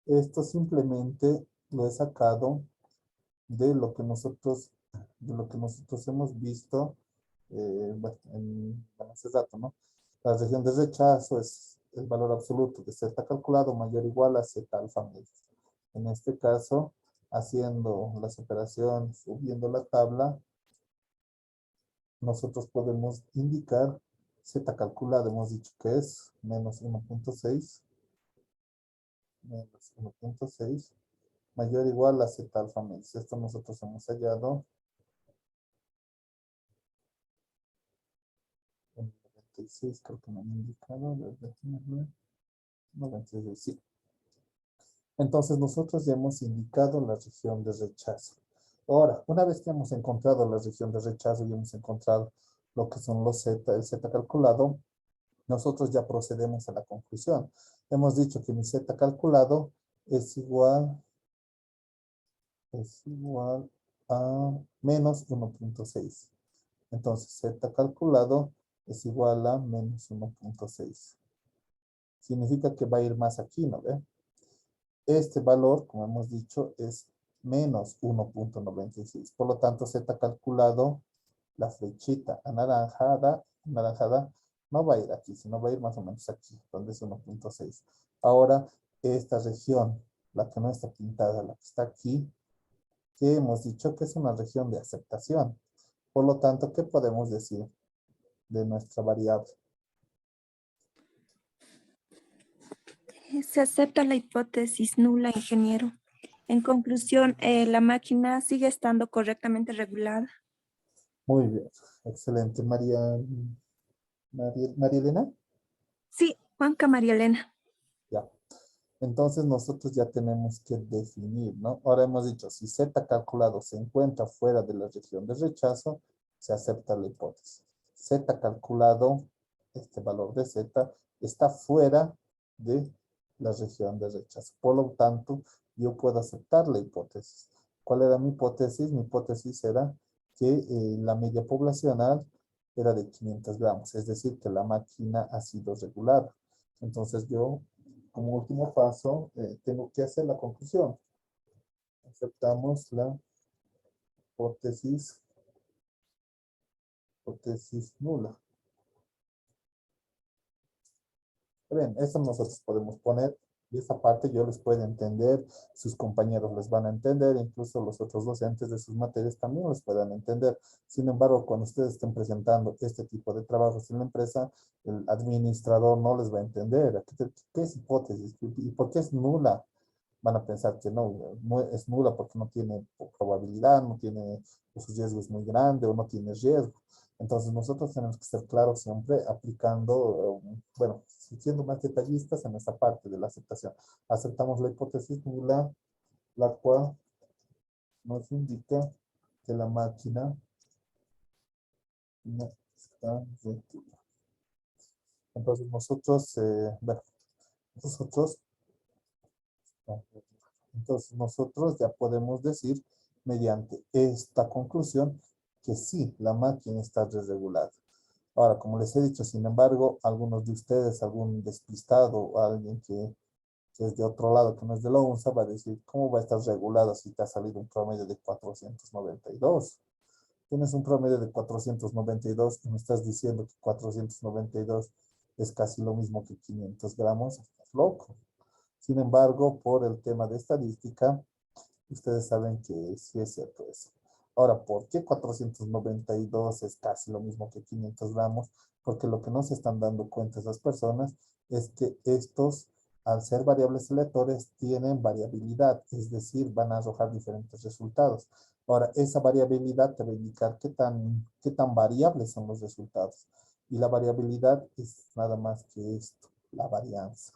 Esto simplemente lo he sacado de lo que nosotros hemos visto hace rato, ¿no? La región de rechazo es el valor absoluto de Z calculado mayor o igual a Z alfa medios. En este caso, haciendo las operaciones, subiendo la tabla, nosotros podemos indicar Z calculado, hemos dicho que es menos 1.6, menos 1.6, mayor o igual a Z alfa medios. Esto nosotros hemos hallado en 96, creo que me han indicado, 96, sí. Entonces nosotros ya hemos indicado la región de rechazo. Ahora, una vez que hemos encontrado la región de rechazo y hemos encontrado lo que son los Z, el Z calculado, nosotros ya procedemos a la conclusión. Hemos dicho que mi Z calculado es igual a menos 1.6. Entonces, Z calculado es igual a menos 1.6. Significa que va a ir más aquí, ¿no ve? Este valor, como hemos dicho, es menos 1.96. Por lo tanto, Z calculado, la flechita anaranjada, no va a ir aquí, sino va a ir más o menos aquí, donde es 1.6. Ahora, esta región, la que no está pintada, la que está aquí, que hemos dicho que es una región de aceptación. Por lo tanto, ¿qué podemos decir de nuestra variable? Se acepta la hipótesis nula, ingeniero. En conclusión, la máquina sigue estando correctamente regulada. Muy bien, excelente. María Elena. Sí, Juanca María Elena. Ya. Entonces nosotros ya tenemos que definir, ¿no? Ahora hemos dicho, si Z calculado se encuentra fuera de la región de rechazo, se acepta la hipótesis. Z calculado, este valor de Z, está fuera de la región de rechazo. Por lo tanto, yo puedo aceptar la hipótesis. ¿Cuál era mi hipótesis? Mi hipótesis era que la media poblacional era de 500 gramos, es decir, que la máquina ha sido regulada. Entonces yo, como último paso, tengo que hacer la conclusión. Aceptamos la hipótesis nula. Bien, eso nosotros podemos poner, y esa parte yo les puedo entender, sus compañeros les van a entender, incluso los otros docentes de sus materias también les puedan entender. Sin embargo, cuando ustedes estén presentando este tipo de trabajos en la empresa, el administrador no les va a entender. ¿Qué es hipótesis? ¿Y por qué es nula? Van a pensar que no es nula porque no tiene probabilidad, no tiene, su riesgo es muy grande o no tiene riesgo. Entonces nosotros tenemos que ser claros siempre aplicando, bueno, siendo más detallistas en esta parte de la aceptación. Aceptamos la hipótesis nula, la cual nos indica que la máquina no está regulada. Entonces nosotros, bueno, nosotros ya podemos decir mediante esta conclusión que sí, la máquina está desregulada. Ahora, como les he dicho, sin embargo, algunos de ustedes, algún despistado o alguien que es de otro lado, que no es de la UNSA, va a decir, ¿cómo va a estar regulado si te ha salido un promedio de 492? Tienes un promedio de 492 y me estás diciendo que 492 es casi lo mismo que 500 gramos. Estás loco. Sin embargo, por el tema de estadística, ustedes saben que sí es cierto eso. Ahora, ¿por qué 492 es casi lo mismo que 500 gramos? Porque lo que no se están dando cuenta esas personas es que estos, al ser variables aleatorias, tienen variabilidad, es decir, van a arrojar diferentes resultados. Ahora, esa variabilidad te va a indicar qué tan variables son los resultados. Y la variabilidad es nada más que esto, la varianza.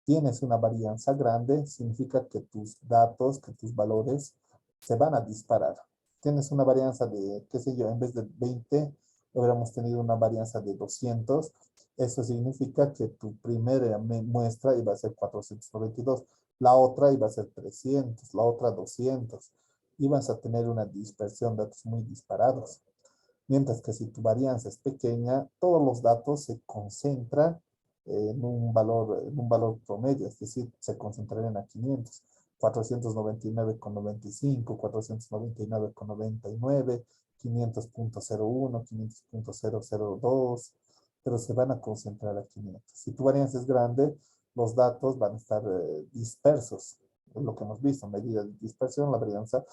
Tienes una varianza grande, significa que tus datos, que tus valores se van a disparar. Tienes una varianza de, qué sé yo, en vez de 20, hubiéramos tenido una varianza de 200. Eso significa que tu primera muestra iba a ser 492, la otra iba a ser 300, la otra 200. Y vas a tener una dispersión de datos muy disparados. Mientras que si tu varianza es pequeña, todos los datos se concentran en un valor promedio, es decir, se concentrarían a 500, 499,95, 499,99, 500.01, 500.002, pero se van a concentrar a 500. Si tu varianza es grande, los datos van a estar dispersos. Es lo que hemos visto, medida de dispersión, la varianza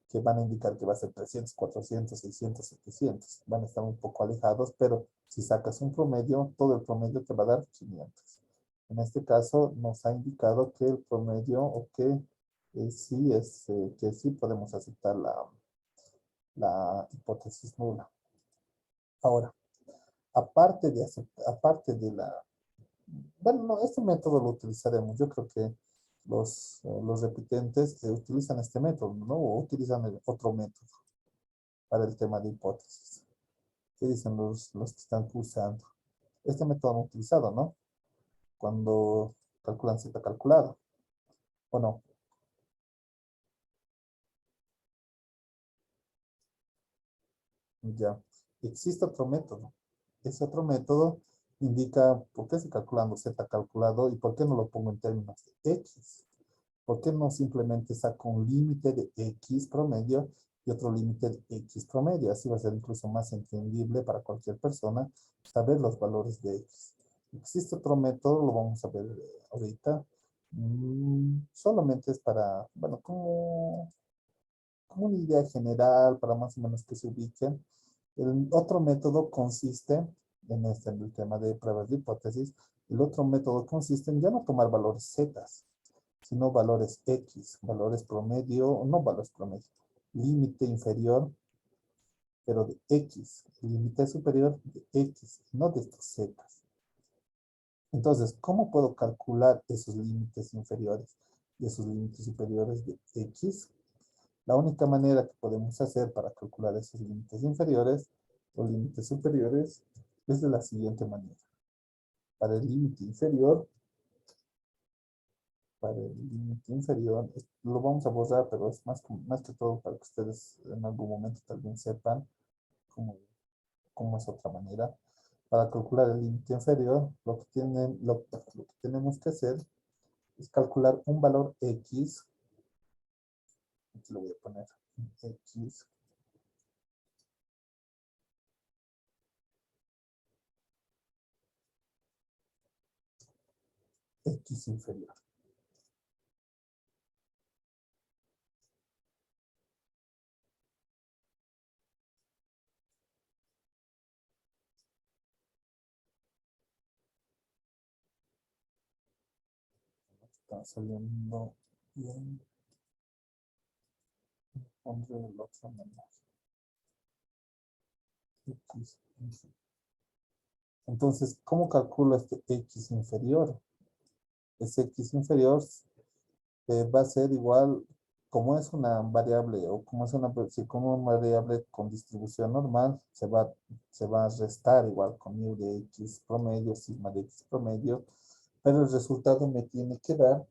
que van a indicar que va a ser 300, 400, 600, 700. Van a estar un poco alejados, pero si sacas un promedio, todo el promedio te va a dar 500. En este caso nos ha indicado que el promedio, o que sí podemos aceptar la hipótesis nula. Ahora, aparte de la... Bueno, no, este método lo utilizaremos. Yo creo que los repitentes utilizan este método, ¿no? O utilizan otro método para el tema de hipótesis. ¿Qué dicen los que están cursando? Este método han utilizado, ¿no? Cuando calculan Z calculado, ¿o no? Ya. Existe otro método. Ese otro método indica por qué estoy calculando Z calculado y por qué no lo pongo en términos de X. ¿Por qué no simplemente saco un límite de X promedio y otro límite de X promedio? Así va a ser incluso más entendible para cualquier persona saber los valores de X. Existe otro método, lo vamos a ver ahorita. Solamente es para, bueno, como una idea general, para más o menos que se ubiquen. El otro método consiste, en el tema de pruebas de hipótesis, el otro método consiste en ya no tomar valores Z, sino valores X, valores promedio, no valores promedio, límite inferior, pero de X, límite superior de X, no de estos Z. Entonces, ¿cómo puedo calcular esos límites inferiores y esos límites superiores de X? La única manera que podemos hacer para calcular esos límites inferiores o límites superiores es de la siguiente manera. Para el límite inferior, lo vamos a borrar, pero es más que todo para que ustedes en algún momento también sepan cómo es otra manera. Para calcular el límite inferior, lo que tenemos que hacer es calcular un valor X. Aquí lo voy a poner X. X inferior. Está saliendo bien. Pondré el otro menor. X inferior. Entonces, ¿cómo calculo este X inferior? Ese X inferior va a ser igual, como es una variable, o como es una variable con distribución normal, se va a restar igual con mu de X promedio, sigma de X promedio, pero el resultado me tiene que dar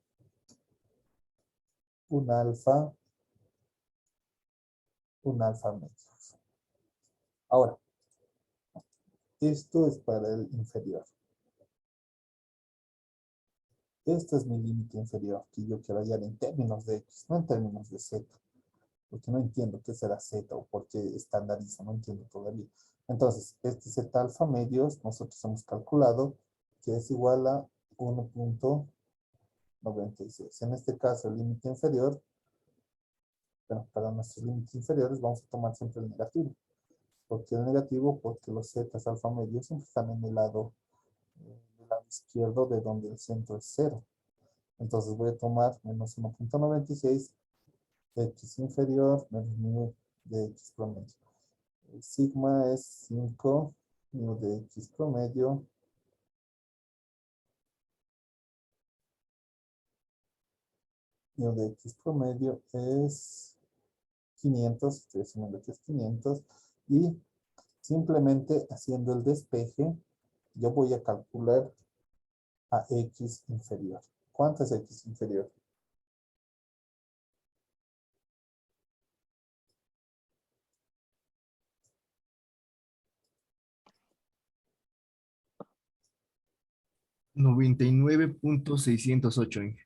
un alfa medio. Ahora, esto es para el inferior. Este es mi límite inferior que yo quiero hallar en términos de X, no en términos de Z. Porque no entiendo qué será Z o por qué estandariza, no entiendo todavía. Entonces, este Z alfa medios, nosotros hemos calculado que es igual a 1.96. En este caso, el límite inferior, bueno, para nuestros límites inferiores vamos a tomar siempre el negativo. ¿Por qué el negativo? Porque los Z alfa medios siempre están en el lado izquierdo de donde el centro es 0. Entonces voy a tomar menos 1.96, X inferior menos mu de X promedio. El sigma es 5 mu de X promedio mu de X promedio es 500, estoy asumiendo que es 500, y simplemente haciendo el despeje, yo voy a calcular a X inferior. ¿Cuánto es X inferior? $99.608.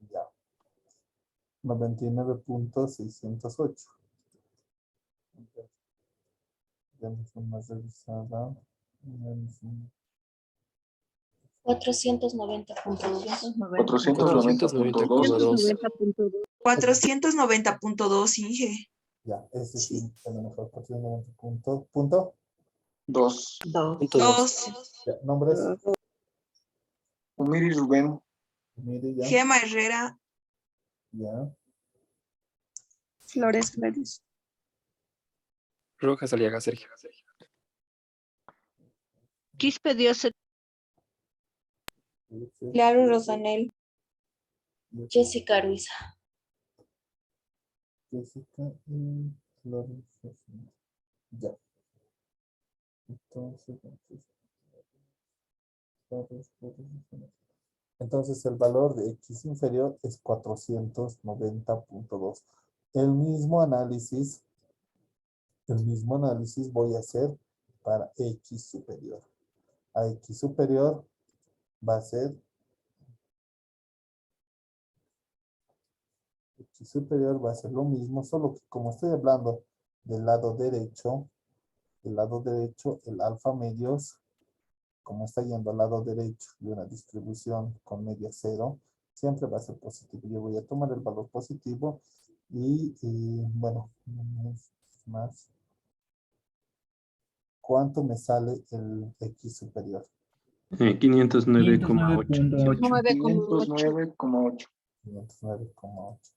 Ya. 99.608. Demos una revisada. 490.2. 490.2. 490.2, Inge. Ya, ese sí, a lo mejor 490 punto. 2. Dos. Ya, nombres. Humir y Rubén. Mire ya. Gema Herrera. Ya. Flores Gladys. Rojas Aliaga Sergio. Quispe Dios. Claro Rosanel. Jessica Ruiza. Jessica y Flores. Ya. Entonces el valor de X inferior es 490.2. El mismo análisis voy a hacer para X superior. A X superior va a ser X superior va a ser lo mismo, solo que como estoy hablando del lado derecho, el alfa medios, como está yendo al lado derecho de una distribución con media 0, siempre va a ser positivo. Yo voy a tomar el valor positivo y bueno, más. ¿Cuánto me sale el X superior? 509,8. 509,8. 509,8.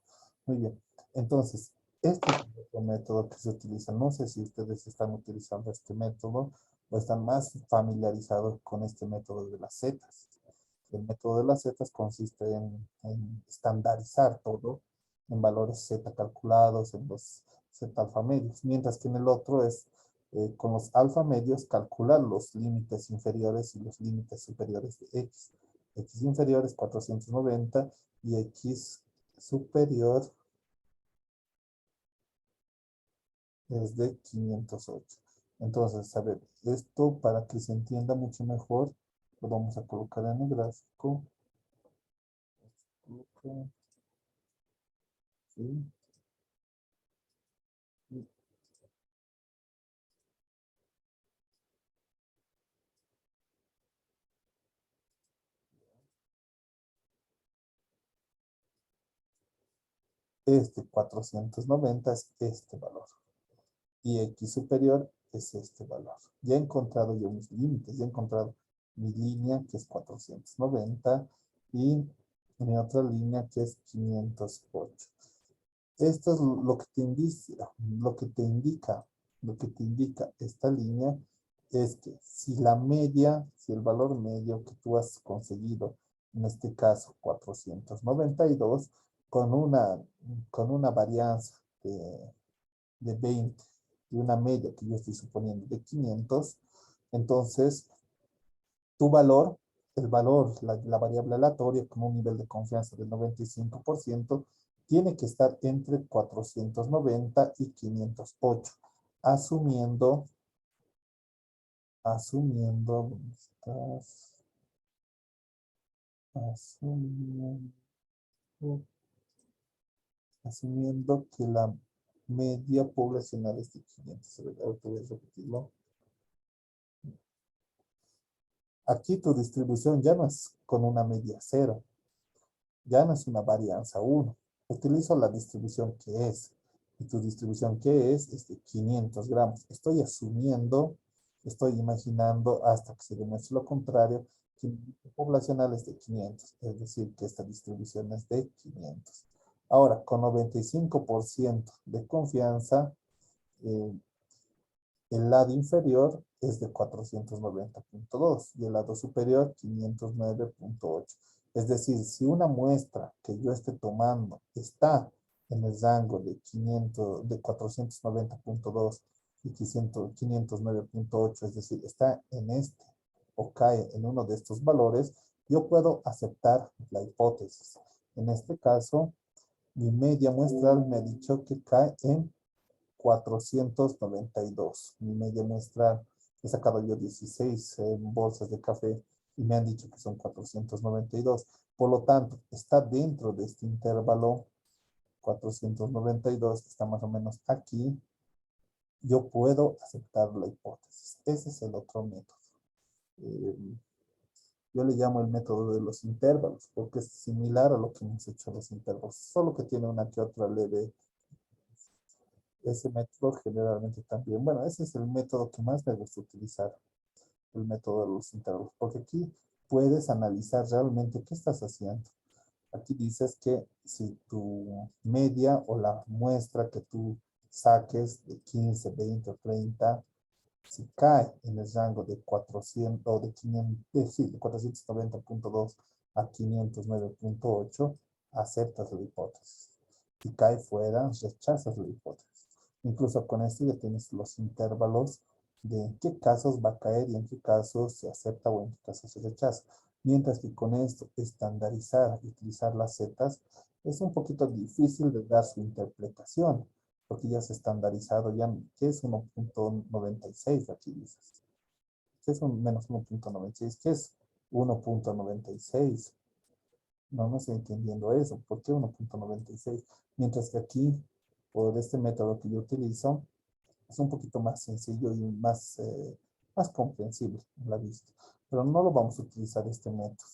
Muy bien. Entonces, este es el método que se utiliza. No sé si ustedes están utilizando este método o están más familiarizados con este método de las zetas. El método de las zetas consiste en estandarizar todo en valores z calculados, en los z alfa medios, mientras que en el otro es con los alfa medios calcular los límites inferiores y los límites superiores de x. X inferior es 490 y x superior es de 508. Entonces, a ver, esto para que se entienda mucho mejor, lo vamos a colocar en el gráfico. Sí. Este 490 es este valor. Y X superior es este valor. Ya he encontrado yo mis límites, ya he encontrado mi línea que es 490 y mi otra línea que es 508. Esto es lo que te indica, lo que te indica esta línea es que si la media, si el valor medio que tú has conseguido, en este caso 492, con una varianza de 20 y una media que yo estoy suponiendo de 500, entonces tu valor el valor, la variable aleatoria con un nivel de confianza del 95%, tiene que estar entre 490 y 508, asumiendo, ¿dónde estás? Asumiendo que la media poblacional es de 500. A ver, ahorita voy a repetirlo. Aquí tu distribución ya no es con una media 0, ya no es una varianza 1. Utilizo la distribución que es. Y tu distribución que es de 500 gramos. Estoy asumiendo, estoy imaginando hasta que se demuestre lo contrario, que mi media poblacional es de 500. Es decir, que esta distribución es de 500. Ahora, con 95% de confianza, el lado inferior es de 490.2 y el lado superior 509.8. Es decir, si una muestra que yo esté tomando está en el rango de 490.2 y 509.8, es decir, está en este o cae en uno de estos valores, yo puedo aceptar la hipótesis. En este caso, mi media muestral me ha dicho que cae en 492. Mi media muestral, he sacado yo 16 bolsas de café y me han dicho que son 492. Por lo tanto, está dentro de este intervalo 492, que está más o menos aquí. Yo puedo aceptar la hipótesis. Ese es el otro método. Yo le llamo el método de los intervalos, porque es similar a lo que hemos hecho los intervalos, solo que tiene una que otra leve. Ese método generalmente también, bueno, ese es el método que más me gusta utilizar, el método de los intervalos, porque aquí puedes analizar realmente qué estás haciendo. Aquí dices que si tu media o la muestra que tú saques de 15, 20 o 30, si cae en el rango de 400 o de 500, sí, de 490.2 a 509.8, aceptas la hipótesis. Si cae fuera, rechazas la hipótesis. Incluso con esto ya tienes los intervalos de en qué casos va a caer y en qué casos se acepta o en qué casos se rechaza. Mientras que con esto, estandarizar y utilizar las zetas es un poquito difícil de dar su interpretación, porque ya se ha estandarizado, ya, ¿qué es 1.96? Aquí dices. ¿Qué es un menos 1.96? ¿Qué es 1.96? No estoy entendiendo eso. ¿Por qué 1.96? Mientras que aquí, por este método que yo utilizo, es un poquito más sencillo y más comprensible en la vista. Pero no lo vamos a utilizar este método,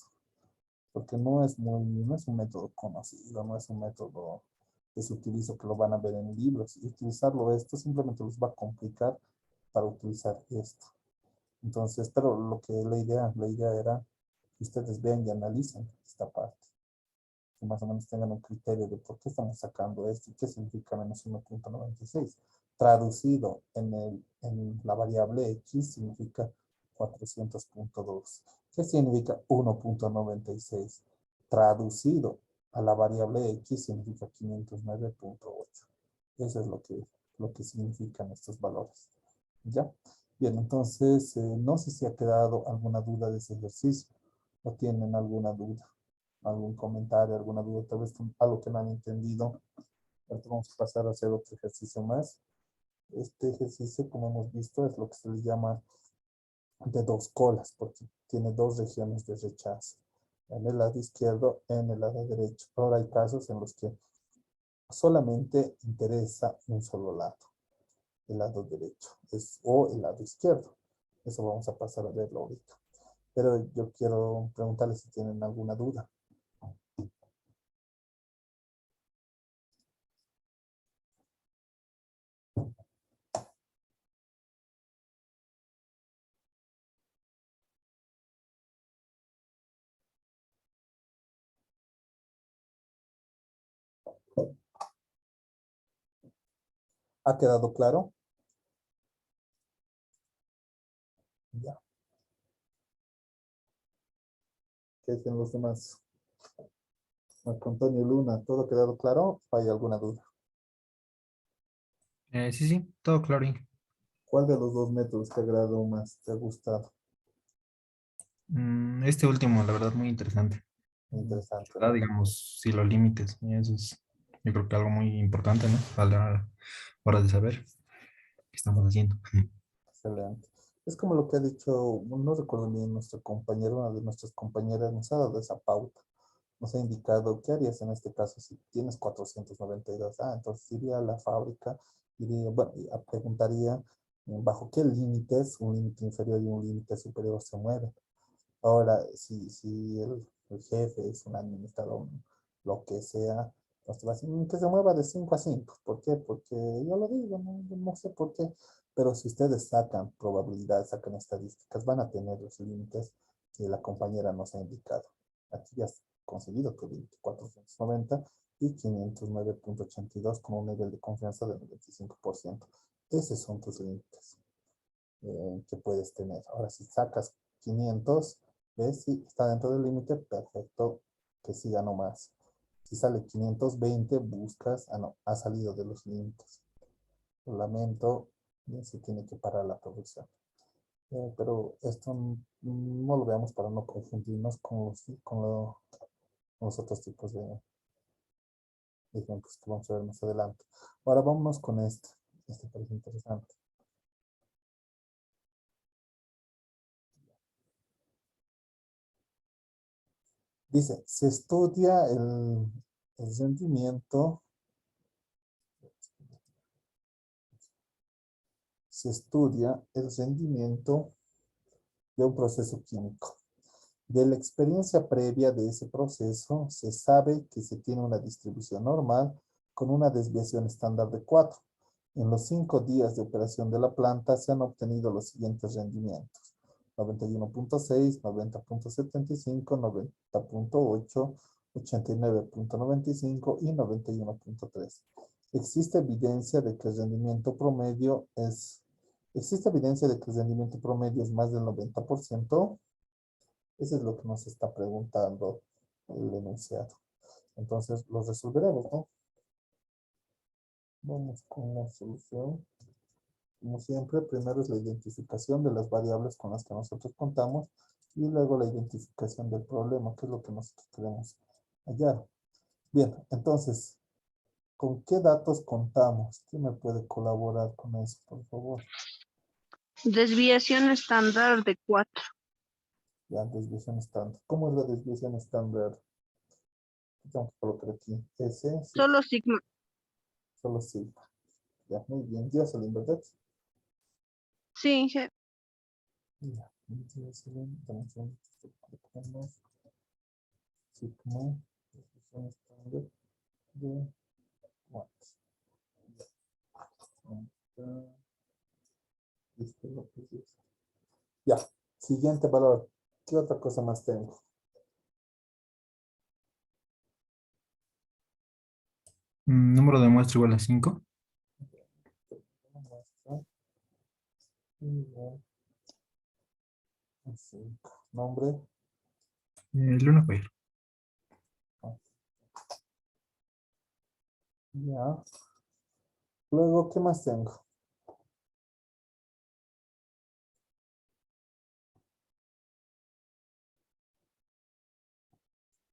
porque no es un método conocido, no es un método que se utiliza, que lo van a ver en libros. Y utilizarlo esto simplemente los va a complicar para utilizar esto. Entonces, pero la idea era que ustedes vean y analicen esta parte, que más o menos tengan un criterio de por qué estamos sacando esto y qué significa menos 1.96. Traducido en la variable X significa 400.2. ¿Qué significa 1.96? Traducido a la variable X significa 509.8. Eso es lo que significan estos valores. ¿Ya? Bien, entonces, no sé si ha quedado alguna duda de ese ejercicio. ¿O tienen alguna duda? ¿Algún comentario, alguna duda? Tal vez algo que no han entendido. Ahorita vamos a pasar a hacer otro ejercicio más. Este ejercicio, como hemos visto, es lo que se le llama de dos colas, porque tiene dos regiones de rechazo. En el lado izquierdo, en el lado derecho. Ahora hay casos en los que solamente interesa un solo lado. El lado derecho o el lado izquierdo. Eso vamos a pasar a verlo ahorita. Pero yo quiero preguntarles si tienen alguna duda. ¿Ha quedado claro? Ya. ¿Qué dicen los demás? Marco Antonio Luna, ¿todo ha quedado claro? ¿O hay alguna duda? Sí, todo claro, Inge. ¿Cuál de los dos métodos te agradó más, te ha gustado? Este último, la verdad, muy interesante. Interesante, Ah, ¿no? digamos, si los límites, y eso es, yo creo que algo muy importante, ¿no? A la hora de saber qué estamos haciendo. Excelente. Es como lo que ha dicho, no recuerdo bien, nuestro compañero, una de nuestras compañeras nos ha dado esa pauta. Nos ha indicado qué harías en este caso si tienes 492. Ah, entonces iría a la fábrica, iría, bueno, preguntaría bajo qué límites, un límite inferior y un límite superior se mueven. Ahora, si el jefe es un administrador, lo que sea, pues te va a decir que se mueva de 5 a 5. ¿Por qué? Porque yo lo digo, no sé por qué. Pero si ustedes sacan probabilidad, sacan estadísticas, van a tener los límites que la compañera nos ha indicado. Aquí ya has conseguido tu límite 490 y 509.82 con un nivel de confianza del 95%. Esos son tus límites que puedes tener. Ahora, si sacas 500, ¿ves? Si está dentro del límite, perfecto, que siga nomás. Si sale 520, buscas, no, ha salido de los límites. Lo lamento, bien, se tiene que parar la producción. Pero esto no lo veamos para no confundirnos con los otros tipos de ejemplos que vamos a ver más adelante. Ahora vámonos con este. Este parece interesante. Dice, se estudia el rendimiento, de un proceso químico. De la experiencia previa de ese proceso, se sabe que se tiene una distribución normal con una desviación estándar de 4. En los 5 días de operación de la planta se han obtenido los siguientes rendimientos: 91.6, 90.75, 90.8, 89.95 y 91.3. Existe evidencia de que el rendimiento promedio es más del 90%. Eso es lo que nos está preguntando el enunciado. Entonces, lo resolveremos, ¿no? Vamos con la solución. Como siempre, primero es la identificación de las variables con las que nosotros contamos y luego la identificación del problema, que es lo que nosotros queremos hallar. Bien, entonces, ¿con qué datos contamos? ¿Quién me puede colaborar con eso, por favor? Desviación estándar de 4. Ya, desviación estándar. ¿Cómo es la desviación estándar? Vamos a colocar aquí S, sí, Solo sigma. solo sigma. Ya, muy bien. Ya salen, ¿verdad? Sí, Inge. Ya, entonces, dame un segundo, colocamos sigma, desviación estándar de watts. Listo, lo que es. Ya, siguiente valor. ¿Qué otra cosa más tengo? Número de muestra igual a 5. Nombre. Luna Fire. Ya. Luego, ¿qué más tengo?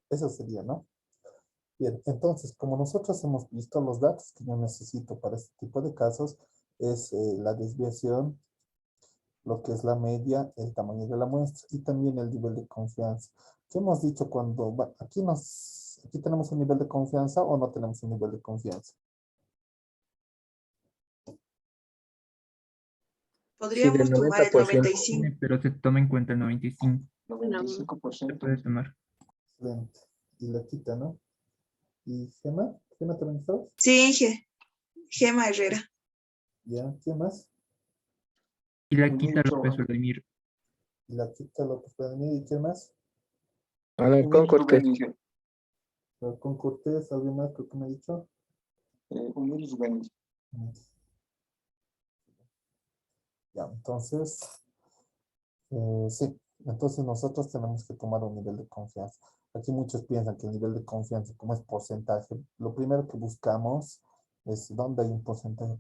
Eso sería, ¿no? Bien, entonces, como nosotros hemos visto, los datos que yo necesito para este tipo de casos es la desviación, lo que es la media, el tamaño de la muestra y también el nivel de confianza. ¿Qué hemos dicho cuando aquí tenemos un nivel de confianza o no tenemos un nivel de confianza? Sí, del Podríamos tomar el 90%. 95. Pero se toma en cuenta el 95. Se 95%. puede tomar. Excelente. Y la quita, ¿no? ¿Y Gema? ¿Gema también está? Sí, Inge. Gema Herrera. Ya, ¿quién más? Y la quita López Vladimir. Y la quita López Vladimir, ¿y quién más? Alarcón Cortés. Con Cortés, ¿alguien más creo que me ha dicho? Ya, entonces, sí, entonces nosotros tenemos que tomar un nivel de confianza. Aquí muchos piensan que el nivel de confianza, como es porcentaje, lo primero que buscamos es dónde hay un porcentaje.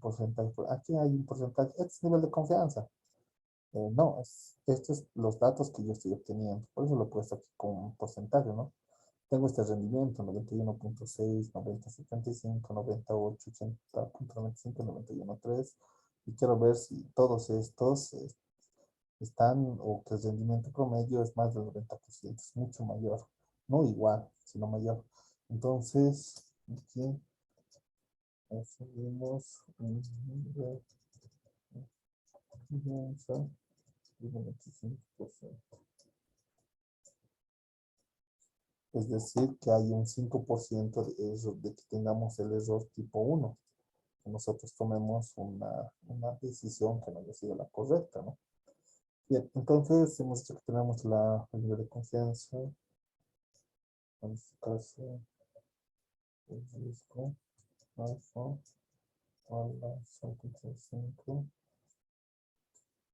Aquí hay un porcentaje, este es nivel de confianza. No, estos es los datos que yo estoy obteniendo. Por eso lo he puesto aquí como un porcentaje, ¿no? Tengo este rendimiento, 91.6, 90.75, 98, 80.95, 91.3. Y quiero ver si todos estos están, o que el rendimiento promedio es más del 90%, es mucho mayor. No igual, sino mayor. Entonces, aquí subimos un 25%. Es decir, que hay un 5% de error, de que tengamos el error tipo 1. Que nosotros tomemos una decisión que no haya sido la correcta, ¿no? Bien, entonces hemos dicho que tenemos el nivel de confianza. En este caso, el riesgo alfa, a la 5.5.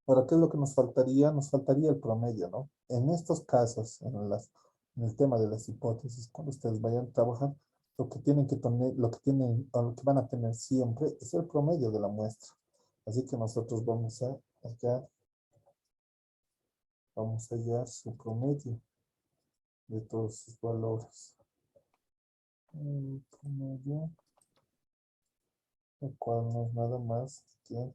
Ahora, ¿qué es lo que nos faltaría? Nos faltaría el promedio, ¿no? En estos casos, en el tema de las hipótesis, cuando ustedes vayan a trabajar, lo que tienen que tener, lo que tienen, o lo que van a tener siempre es el promedio de la muestra. Así que nosotros vamos a hallar su promedio de todos sus valores. El promedio, el cual no es nada más que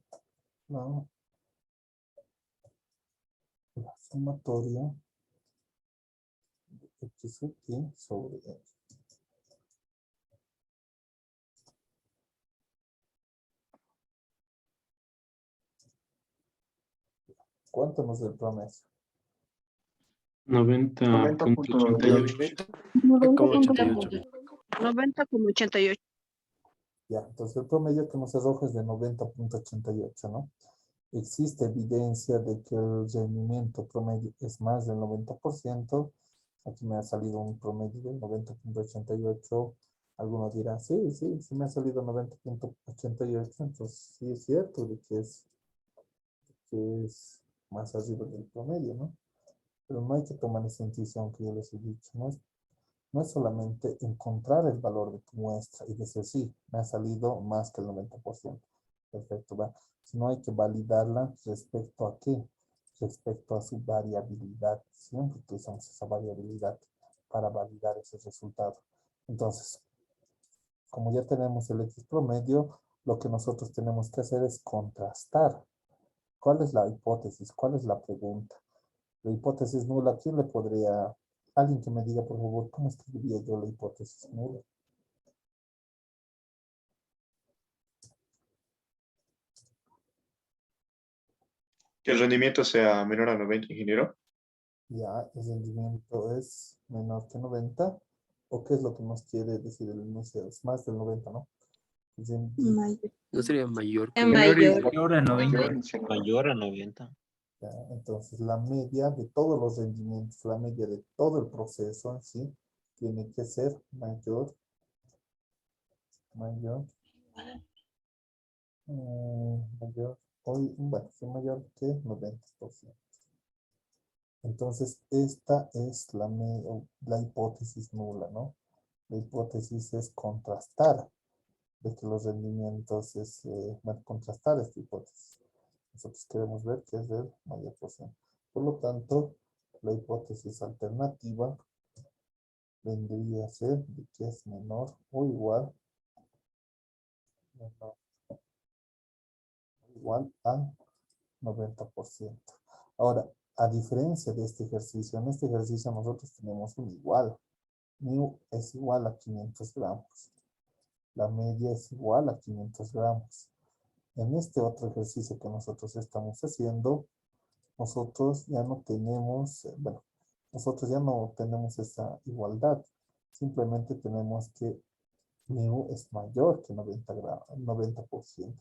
la sumatoria de x sub i sobre y. ¿Cuánto nos da el promedio? 90.88. 90.88. 90,88. Ya, entonces el promedio que nos arroja es de 90.88, ¿no? Existe evidencia de que el rendimiento promedio es más del 90%. Aquí me ha salido un promedio del 90.88. Algunos dirán, sí me ha salido 90.88. Entonces sí es cierto de que es más arriba del promedio, ¿no? Pero no hay que tomar esa intuición que yo les he dicho, no es solamente encontrar el valor de tu muestra y decir, sí, me ha salido más que el 90%. Perfecto, va. Sino hay que validarla respecto a qué, respecto a su variabilidad. Siempre utilizamos esa variabilidad para validar ese resultado. Entonces, como ya tenemos el X promedio, lo que nosotros tenemos que hacer es contrastar. ¿Cuál es la hipótesis? ¿Cuál es la pregunta? La hipótesis nula, ¿quién le podría... Alguien que me diga, por favor, ¿cómo escribiría yo la hipótesis nula? Que el rendimiento sea menor a 90, ingeniero. Ya, el rendimiento es menor que 90. ¿O qué es lo que nos quiere decir el enunciado? Es más del 90, ¿no? Mayor. ¿No sería mayor que Mayor a 90. Mayor a 90. Ya, entonces, la media de todos los rendimientos, la media de todo el proceso en sí, tiene que ser mayor que 90%. Entonces, esta es la hipótesis nula, ¿no? La hipótesis es contrastar de que los rendimientos contrastar esta hipótesis. Nosotros queremos ver que es del mayor porcentaje. Por lo tanto, la hipótesis alternativa vendría a ser de que es menor o igual a 90%. Ahora, a diferencia de este ejercicio, en este ejercicio nosotros tenemos un igual. Mu es igual a 500 gramos. La media es igual a 500 gramos. En este otro ejercicio que nosotros estamos haciendo, nosotros ya no tenemos, nosotros ya no tenemos esa igualdad. Simplemente tenemos que mu es mayor que 90%.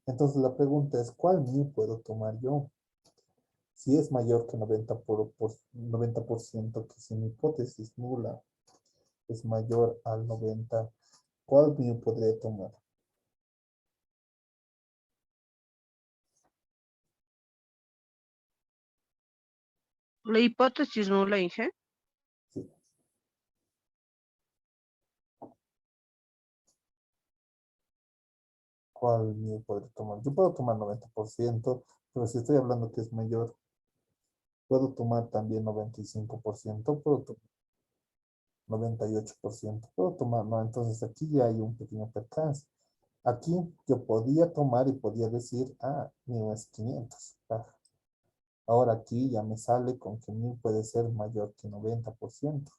Entonces la pregunta es, ¿cuál mu puedo tomar yo? Si es mayor que 90%, que si mi hipótesis nula es mayor al 90%, ¿cuál mu podría tomar? La hipótesis nula, Inge. Sí. ¿Cuál mu podría tomar? Yo puedo tomar 90%, pero si estoy hablando que es mayor, puedo tomar también 95%, puedo tomar 98%, puedo tomar, no, entonces aquí ya hay un pequeño percance. Aquí yo podía tomar y podía decir, mu es 500. Ahora aquí ya me sale con que mu puede ser mayor que 90%.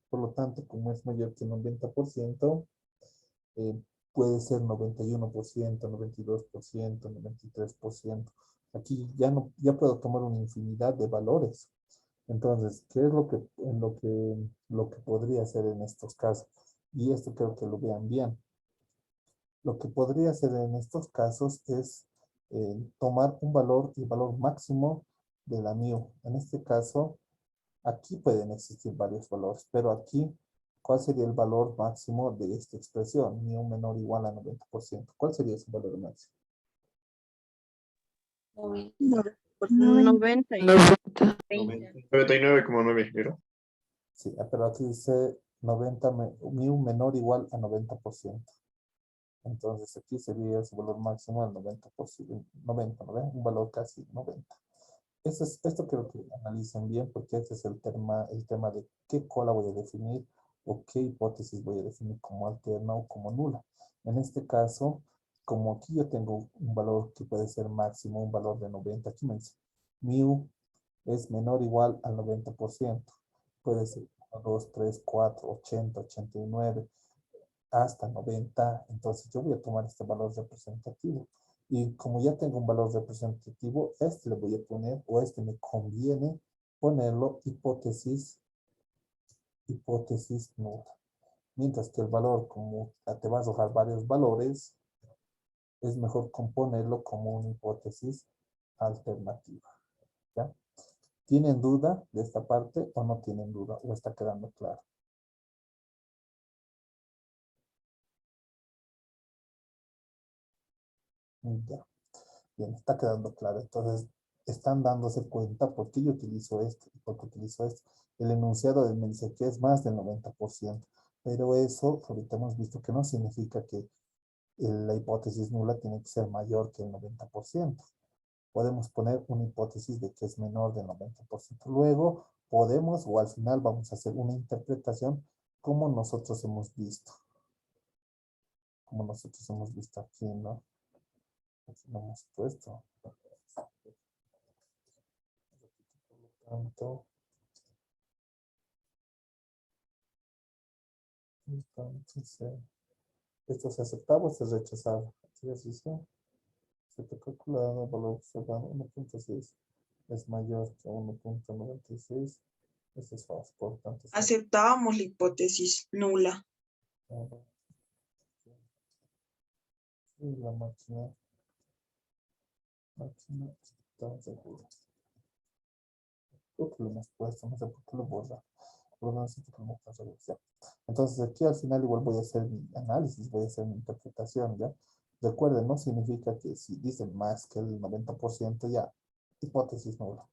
Por lo tanto, como es mayor que 90%, eh, puede ser 91%, 92%, 93%. Aquí ya no, ya puedo tomar una infinidad de valores. Entonces, ¿qué es lo que podría hacer en estos casos? Y esto creo que lo vean bien. Lo que podría hacer en estos casos es tomar un valor, el valor máximo de la mu. En este caso, aquí pueden existir varios valores, pero aquí, ¿cuál sería el valor máximo de esta expresión? Mu menor o igual a 90%. ¿Cuál sería ese valor máximo? 90 y 99,9, ¿no? Sí, pero aquí dice 90, mu menor o igual a 90%. Entonces aquí sería su valor máximo al 90%, 90, ¿no ven? Un valor casi 90. Esto quiero que analicen bien porque este es el tema de qué cola voy a definir o qué hipótesis voy a definir como alterna o como nula. En este caso, como aquí yo tengo un valor que puede ser máximo, un valor de 90, aquí me dice, mu es menor o igual al 90%. Puede ser 1, 2, 3, 4, 80, 89, hasta 90. Entonces yo voy a tomar este valor representativo. Y como ya tengo un valor representativo, este le voy a poner, o este me conviene ponerlo hipótesis nula. Mientras que el valor, como te va a arrojar varios valores, es mejor componerlo como una hipótesis alternativa. ¿Ya? ¿Tienen duda de esta parte o no tienen duda? ¿O está quedando claro? Ya. Bien, está quedando claro. Entonces, están dándose cuenta por qué yo utilizo esto y por qué utilizo esto. El enunciado me dice que es más del 90%, pero eso ahorita hemos visto que no significa que la hipótesis nula tiene que ser mayor que el 90%. Podemos poner una hipótesis de que es menor del 90%. Luego podemos, o al final vamos a hacer una interpretación como nosotros hemos visto. Como nosotros hemos visto aquí, ¿no? Aquí lo hemos puesto. Tanto. Entonces, esto es aceptable o es rechazado. Aquí así se está calculado el valor observado 1.6 es mayor que 1.96. Esto es falso, por tanto. Aceptábamos la hipótesis nula. Y la máquina está segura. Creo que lo hemos puesto, no sé por qué lo borra. Entonces aquí al final igual voy a hacer mi análisis, voy a hacer mi interpretación, ¿ya? Recuerden, no significa que si dicen más que el 90% ya, hipótesis nula.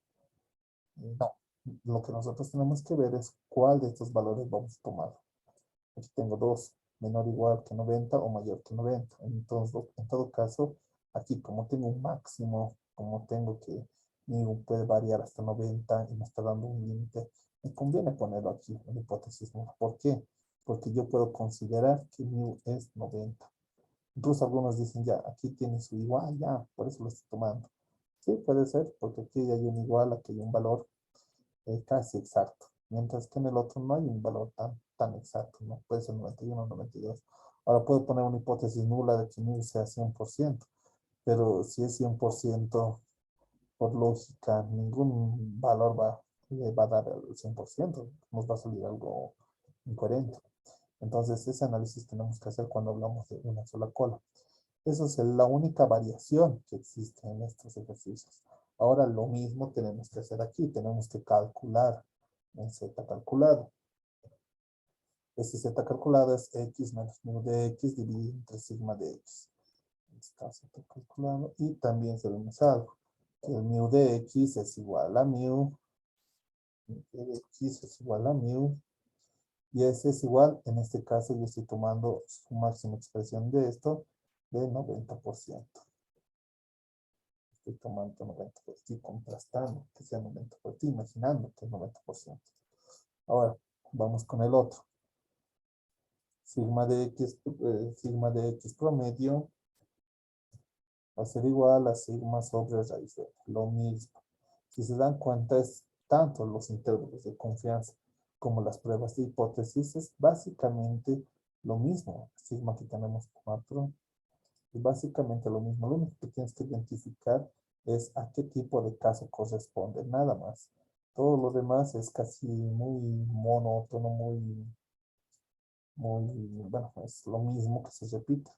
No, lo que nosotros tenemos que ver es cuál de estos valores vamos a tomar. Aquí tengo dos, menor o igual que 90 o mayor que 90. Entonces, en todo caso, aquí como tengo un máximo, como tengo que mu puede variar hasta 90 y me está dando un límite, me conviene ponerlo aquí en hipótesis nula. ¿Por qué? Porque yo puedo considerar que mu es 90. Incluso algunos dicen ya, aquí tiene su igual, ya, por eso lo estoy tomando. Sí, puede ser, porque aquí hay un igual, aquí hay un valor casi exacto. Mientras que en el otro no hay un valor tan exacto, ¿no? Puede ser 91, 92. Ahora puedo poner una hipótesis nula de que mu sea 100%, pero si es 100%, por lógica, ningún valor le va a dar el 100%, nos va a salir algo incoherente. Entonces, ese análisis tenemos que hacer cuando hablamos de una sola cola. Esa es la única variación que existe en estos ejercicios. Ahora lo mismo tenemos que hacer aquí. Tenemos que calcular en z calculado. Este z calculado es x menos mu de x dividido entre sigma de x. Está z calculado. Y también sabemos algo. Que el mu de x es igual a mu. De x es igual a mu. Y ese es igual, en este caso yo estoy tomando su máxima expresión de esto, de 90%. Estoy tomando 90%, estoy contrastando que sea 90%, estoy imaginando que es 90%. Ahora, vamos con el otro. Sigma de X promedio va a ser igual a sigma sobre raíz de X. Lo mismo. Si se dan cuenta, es tanto los intervalos de confianza como las pruebas de hipótesis, es básicamente lo mismo. Sigma aquí tenemos 4. Es básicamente lo mismo. Lo único que tienes que identificar es a qué tipo de caso corresponde. Nada más. Todo lo demás es casi muy monótono, bueno, es lo mismo que se repite.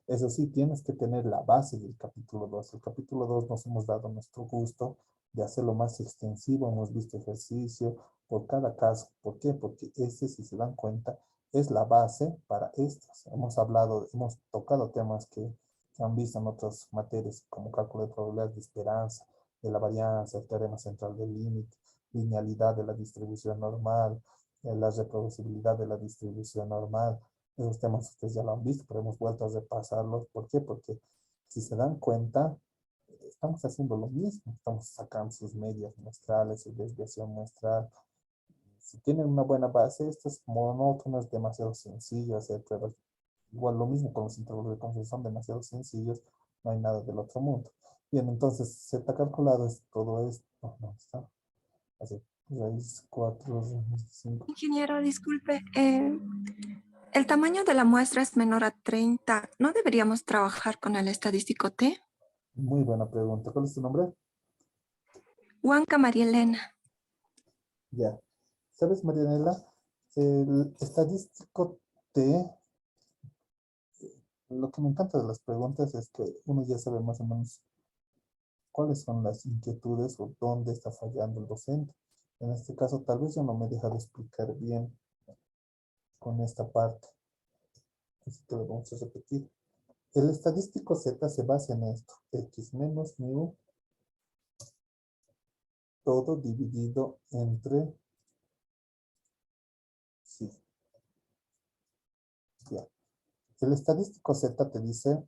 Eso sí, tienes que tener la base del capítulo 2. El capítulo 2 nos hemos dado nuestro gusto de hacerlo más extensivo. Hemos visto ejercicio por cada caso. ¿Por qué? Porque este, si se dan cuenta, es la base para estos. Hemos tocado temas que han visto en otras materias, como cálculo de probabilidades de esperanza, de la varianza, el teorema central del límite, linealidad de la distribución normal, la reproducibilidad de la distribución normal. Esos temas ustedes ya lo han visto, pero hemos vuelto a repasarlos. ¿Por qué? Porque si se dan cuenta, estamos haciendo lo mismo. Estamos sacando sus medias muestrales, su desviación muestral. Si tienen una buena base, esto es monótono, es demasiado sencillo hacer pruebas. Igual lo mismo con los intervalos de confianza, son demasiado sencillos, no hay nada del otro mundo. Bien, entonces, Z calculado es todo esto. No está. Así, raíz 4, raíz 5. Ingeniero, disculpe, el tamaño de la muestra es menor a 30. ¿No deberíamos trabajar con el estadístico T? Muy buena pregunta. ¿Cuál es tu nombre? Huanca María Elena. Ya. ¿Sabes, Marianela? El estadístico T, lo que me encanta de las preguntas es que uno ya sabe más o menos cuáles son las inquietudes o dónde está fallando el docente. En este caso, tal vez yo no me he dejado explicar bien con esta parte. Así que lo vamos a repetir. El estadístico Z se basa en esto. X menos mu, todo dividido entre sí. Ya. El estadístico Z te dice,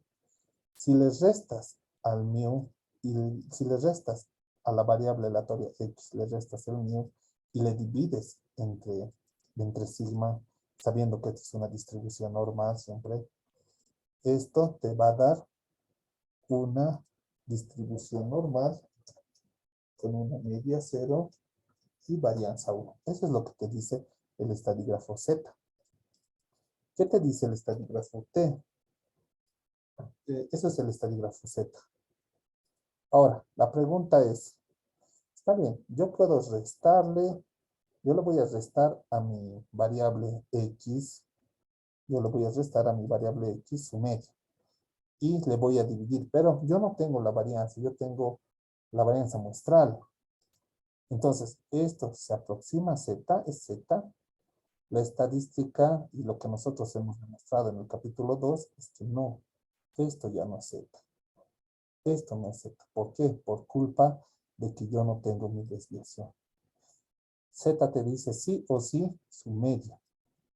si le restas al mu y si le restas a la variable aleatoria X, le restas el mu y le divides entre sigma, sabiendo que es una distribución normal siempre, esto te va a dar una distribución normal con una media 0 y varianza 1. Eso es lo que te dice el estadígrafo Z. ¿Qué te dice el estadígrafo T? Eso es el estadígrafo Z. Ahora, la pregunta es, está bien, yo puedo restarle, yo le voy a restar a mi variable X, yo le voy a restar a mi variable X su media. Y le voy a dividir, pero yo no tengo la varianza, yo tengo la varianza muestral. Entonces, esto se aproxima a Z, es Z. La estadística y lo que nosotros hemos demostrado en el capítulo 2 es que no, esto ya no es Z. Esto no es Z. ¿Por qué? Por culpa de que yo no tengo mi desviación. Z te dice sí o sí su media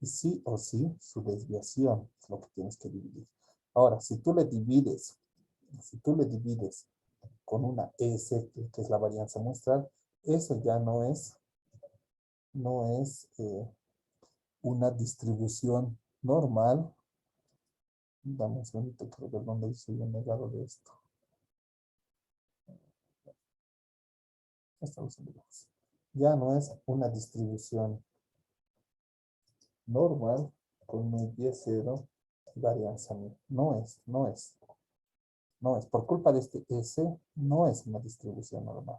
y sí o sí su desviación, es lo que tienes que dividir. Ahora, si tú le divides con una S, que es la varianza muestral, eso ya no es una distribución normal. Dame un segundito, creo que dónde hice yo negado de esto. Ya no es una distribución normal con media 0 y varianza 1000. No es. Por culpa de este S, no es una distribución normal.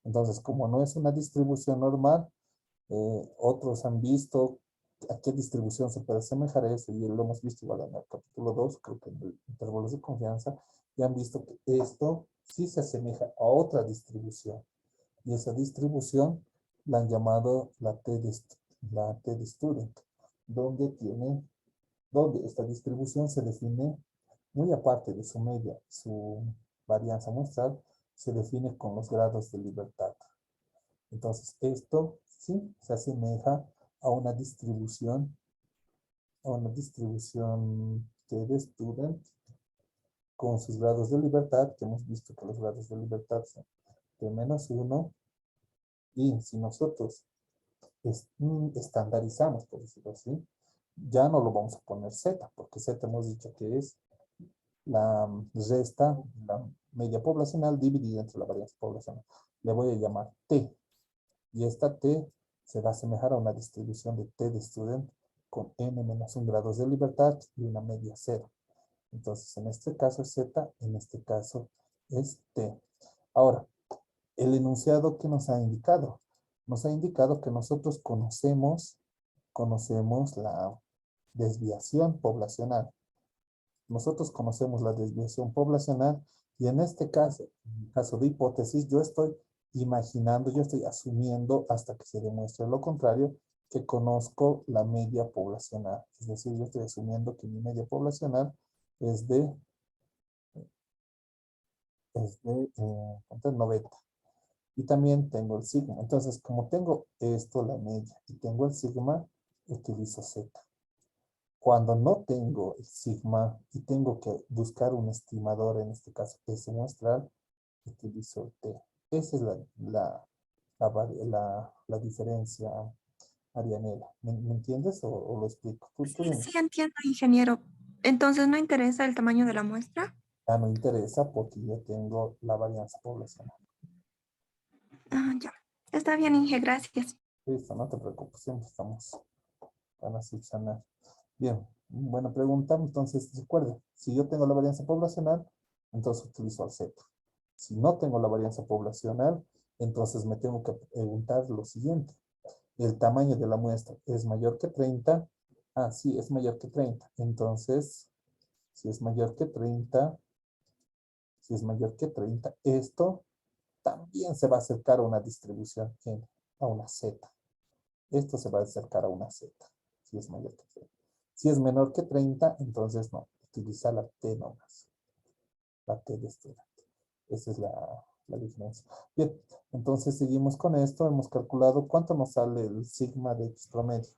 Entonces, como no es una distribución normal, otros han visto a qué distribución se puede asemejar a eso, y lo hemos visto igual en el capítulo 2, creo que en el intervalos de confianza, y han visto que esto sí se asemeja a otra distribución. Y esa distribución la han llamado la T de student, donde esta distribución se define muy aparte de su media, su varianza muestral, se define con los grados de libertad. Entonces, esto sí se asemeja a una distribución T de student con sus grados de libertad, que hemos visto que los grados de libertad son de -1, y si nosotros estandarizamos, por decirlo así, ya no lo vamos a poner Z, porque Z hemos dicho que es la resta, la media poblacional dividida entre la varianza poblacional. Le voy a llamar T, y esta T se va a asemejar a una distribución de T de student con n-1 grados de libertad y una media 0. Entonces, en este caso es Z, en este caso es T. Ahora, el enunciado que nos ha indicado que nosotros conocemos la desviación poblacional. Nosotros conocemos la desviación poblacional y en este caso, en el caso de hipótesis, yo estoy imaginando, yo estoy asumiendo hasta que se demuestre lo contrario, que conozco la media poblacional. Es decir, yo estoy asumiendo que mi media poblacional es de 90. Y también tengo el sigma. Entonces, como tengo esto, la media, y tengo el sigma, utilizo Z. Cuando no tengo el sigma y tengo que buscar un estimador, en este caso S muestral, utilizo el T. Esa es la diferencia, Arianela. ¿Me entiendes o lo explico? Tú dime. Sí, entiendo, ingeniero. Entonces, ¿no interesa el tamaño de la muestra? Ya no interesa porque yo tengo la varianza poblacional. Ah, ya. Está bien, Inge, gracias. Listo, no te preocupes, siempre estamos para subsanar. Bien, buena pregunta. Entonces, recuerden, si yo tengo la varianza poblacional, entonces utilizo al Z. Si no tengo la varianza poblacional, entonces me tengo que preguntar lo siguiente. ¿El tamaño de la muestra es mayor que 30? Ah, sí, es mayor que 30. Entonces, si es mayor que 30, esto también se va a acercar a una distribución a una Z. Esto se va a acercar a una Z, si es mayor que 30. Si es menor que 30, entonces no, utiliza la T nomás. La T de estudiante. Esa es la diferencia. Bien, entonces seguimos con esto. Hemos calculado cuánto nos sale el sigma de X promedio.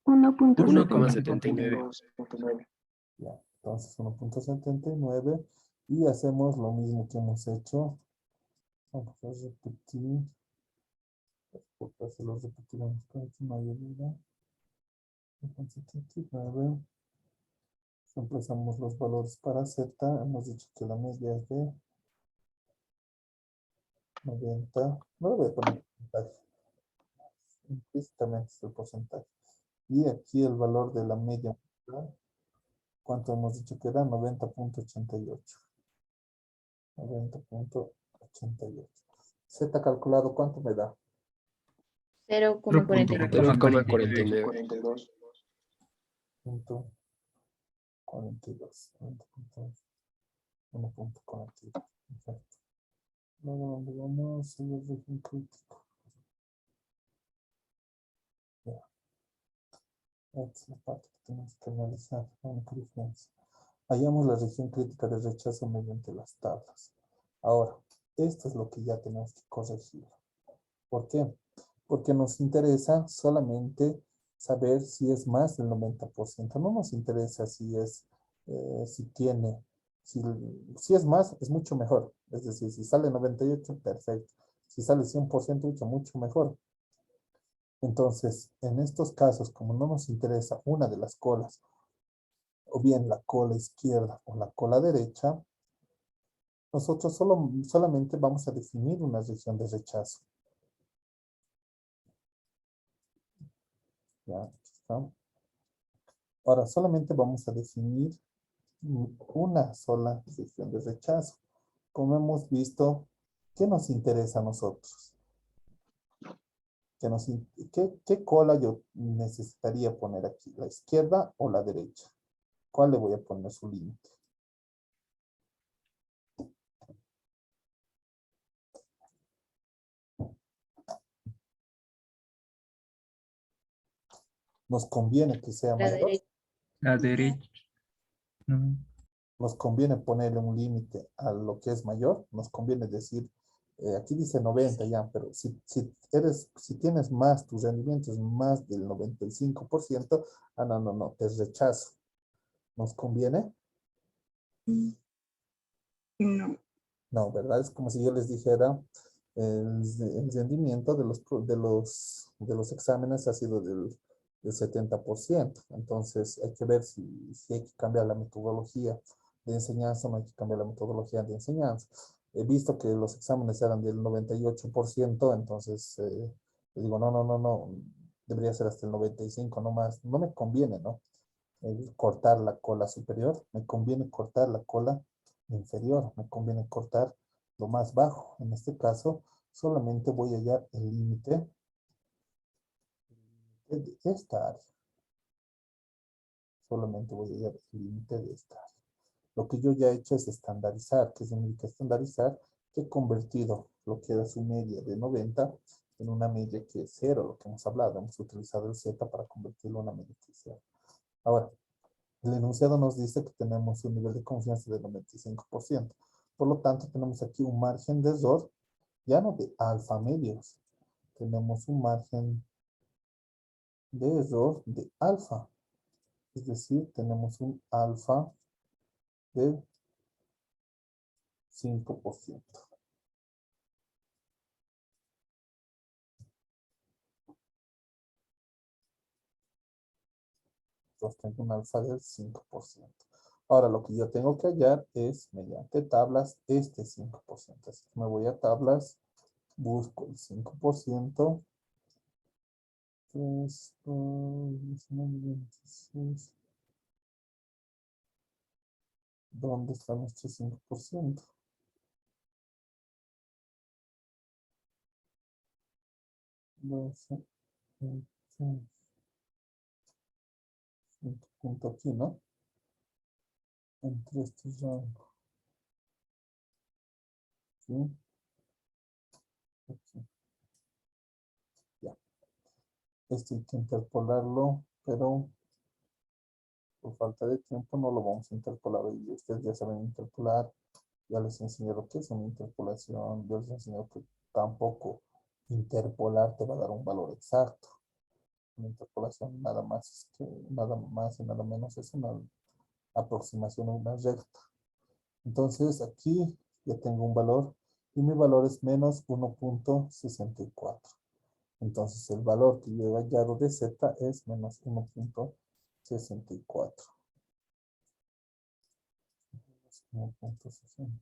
1,79. Ya, entonces 1.79 y hacemos lo mismo que hemos hecho. Vamos a repetir. Porque se lo repetiremos para que no haya duda. 1.79. Empezamos los valores para Z. Hemos dicho que la media es de 90. No le voy a poner porcentaje. Implícitamente es el porcentaje. Y aquí el valor de la media. ¿Cuánto hemos dicho que era? 90.88. 90.88. Z calculado, ¿cuánto me da? 0,42. 0,42. 42. 1.42. Perfecto. Luego, ¿dónde vamos? El régimen crítico. Ya. Esta es la parte que tenemos que analizar. La única diferencia. Hallamos la región crítica de rechazo mediante las tablas. Ahora, esto es lo que ya tenemos que corregir. ¿Por qué? Porque nos interesa solamente saber si es más del 90%. No nos interesa si es, si es más, es mucho mejor. Es decir, si sale 98, perfecto. Si sale 100%, mucho mejor. Entonces, en estos casos, como no nos interesa una de las colas, o bien la cola izquierda o la cola derecha, nosotros solamente vamos a definir una región de rechazo. Ya, ¿está? Ahora, solamente vamos a definir una sola región de rechazo. Como hemos visto, ¿qué nos interesa a nosotros? ¿Qué cola yo necesitaría poner aquí? ¿La izquierda o la derecha? ¿Cuál le voy a poner su límite? ¿Nos conviene que sea mayor? La derecha. No. ¿Nos conviene ponerle un límite a lo que es mayor? Nos conviene decir, aquí dice 90 ya, pero si tienes más, tus rendimientos más del 95%, no, te rechazo. ¿Nos conviene? No. No, ¿verdad? Es como si yo les dijera, el rendimiento de los exámenes ha sido del 70%. Entonces hay que ver si hay que cambiar la metodología de enseñanza o no hay que cambiar la metodología de enseñanza. He visto que los exámenes eran del 98%, entonces les digo, no, debería ser hasta el 95%, no más. No me conviene, ¿no? Cortar la cola superior, me conviene cortar la cola inferior, me conviene cortar lo más bajo. En este caso, solamente voy a hallar el límite de esta área. Solamente voy a hallar el límite de esta área. Lo que yo ya he hecho es estandarizar. ¿Qué significa estandarizar? Que he convertido lo que era su media de 90 en una media que es 0, lo que hemos hablado. Hemos utilizado el Z para convertirlo en una media que es 0. Ahora, el enunciado nos dice que tenemos un nivel de confianza del 95%. Por lo tanto, tenemos aquí un margen de error, ya no de alfa medios. Tenemos un margen de error de alfa. Es decir, tenemos un alfa de 5%. Entonces tengo un alfa del 5%. Ahora lo que yo tengo que hallar es mediante tablas este 5%. Así que me voy a tablas, busco el 5%. ¿Dónde está nuestro 5%? Punto aquí, ¿no? Entre estos rangos. ¿Sí? Aquí. Ya. Esto hay que interpolarlo, pero por falta de tiempo no lo vamos a interpolar hoy. Ustedes ya saben interpolar. Ya les enseñé lo que es una interpolación. Yo les enseñé que tampoco interpolar te va a dar un valor exacto. Una interpolación nada más y nada menos es una aproximación a una recta. Entonces aquí ya tengo un valor y mi valor es menos 1.64. Entonces el valor que yo he hallado de Z es menos 1.64. 1.64.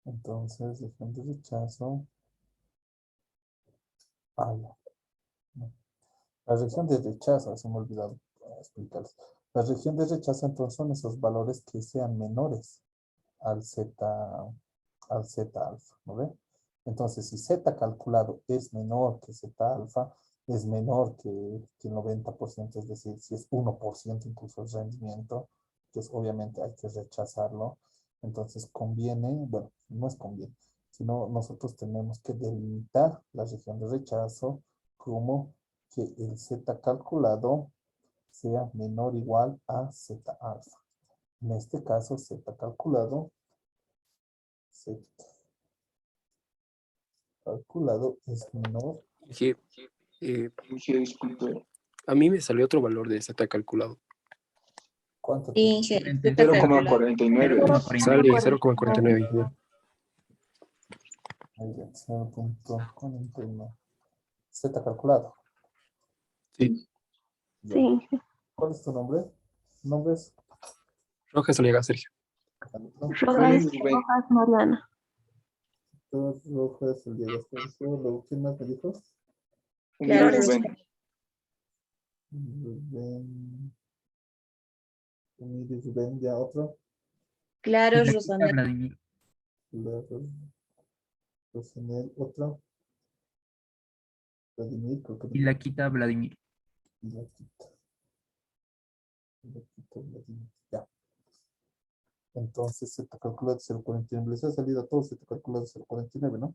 Entonces, región de rechazo. No. La región de rechazo, se me ha olvidado explicarles. La región de rechazo entonces son esos valores que sean menores al Z alfa, ¿no ve? Entonces, si Z calculado es menor que Z alfa, es menor que el 90%, es decir, si es 1% incluso el rendimiento, pues obviamente hay que rechazarlo. Entonces conviene, bueno, no es conviene, sino nosotros tenemos que delimitar la región de rechazo como que el Z calculado sea menor o igual a Z alfa. En este caso, Z calculado es menor. Disculpe. A mí me salió otro valor de Z calculado. ¿Cuánto? Sí, 0,49. Sale 0,49. Muy bien, 0.49. Z calculado. Sí. Ya. ¿Cuál es tu nombre? ¿Nombre es? Rojas Aliaga, Sergio. Rojas Mariana. Rojas Aliaga, Sergio. Luego, ¿quién más me dijo? Rubén, ya otro. Claro, Y la Rosanel. quita Vladimir. Rosanel, otro. Vladimir, creo que Y la quita Vladimir. y la quita. Vladimir. Ya. Entonces se te calcula de 0.49. Les ha salido a todos, se te calcula de 0.49, ¿no?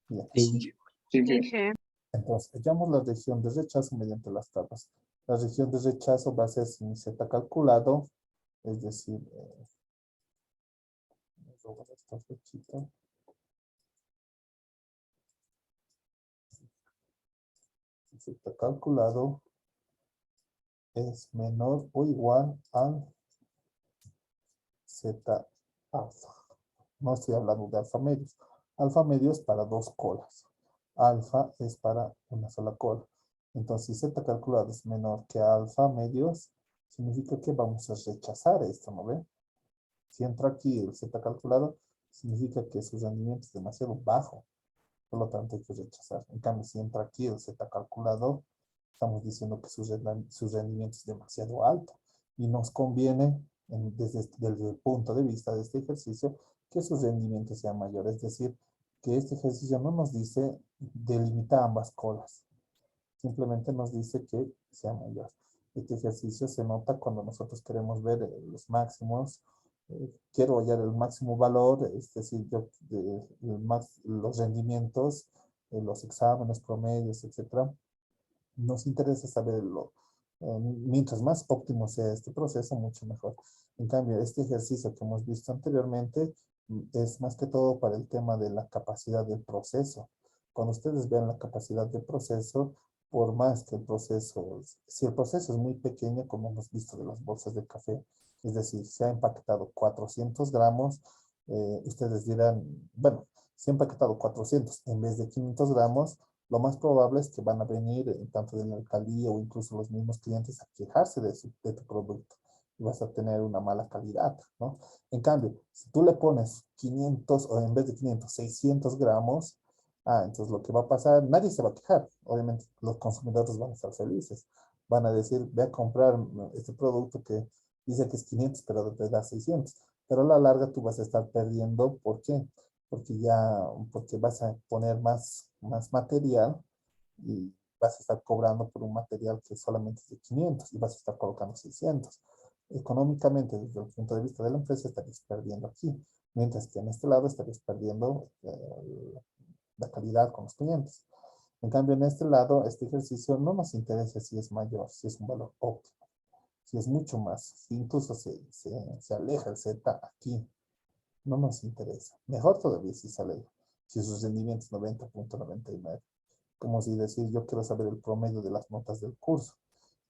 Ya. Sí. Entonces, hallamos la región de rechazo mediante las tablas. La región de rechazo va a ser sin Z calculado, es decir, esta flechita. Z calculado es menor o igual al Z alfa. No estoy hablando de alfa medios. Alfa medio es para dos colas. Alfa es para una sola cola. Entonces, si Z calculado es menor que alfa medios, significa que vamos a rechazar esto, ¿no ve? Si entra aquí el Z calculado, significa que su rendimiento es demasiado bajo. Por lo tanto, hay que rechazar. En cambio, si entra aquí el Z calculado, estamos diciendo que su rendimiento es demasiado alto. Y nos conviene, desde el punto de vista de este ejercicio, que su rendimiento sea mayor. Es decir, que este ejercicio no nos dice delimita ambas colas. Simplemente nos dice que sea mayor. Este ejercicio se nota cuando nosotros queremos ver los máximos. Quiero hallar el máximo valor, es decir, los rendimientos, los exámenes, promedios, etcétera. Nos interesa saberlo. Mientras más óptimo sea este proceso, mucho mejor. En cambio, este ejercicio que hemos visto anteriormente es más que todo para el tema de la capacidad del proceso. Cuando ustedes vean la capacidad del proceso, por más que el proceso, si el proceso es muy pequeño, como hemos visto de las bolsas de café, es decir, se ha empaquetado 400 gramos, ustedes dirán, bueno, se ha empaquetado 400 en vez de 500 gramos, lo más probable es que van a venir tanto de la alcaldía o incluso los mismos clientes a quejarse de tu producto y vas a tener una mala calidad, ¿no? En cambio, si tú le pones 500 o en vez de 500, 600 gramos, entonces lo que va a pasar, nadie se va a quejar. Obviamente los consumidores van a estar felices. Van a decir, ve a comprar este producto que dice que es 500, pero te da 600. Pero a la larga tú vas a estar perdiendo. ¿Por qué? Porque vas a poner más material y vas a estar cobrando por un material que solamente es de 500 y vas a estar colocando 600. Económicamente, desde el punto de vista de la empresa, estarías perdiendo aquí, mientras que en este lado estarías perdiendo la calidad con los clientes. En cambio, en este lado, este ejercicio no nos interesa si es mayor, si es un valor óptimo, si es mucho más, si incluso se aleja el Z aquí, no nos interesa. Mejor todavía si sale, si su rendimiento es 90.99. Como si decir, yo quiero saber el promedio de las notas del curso.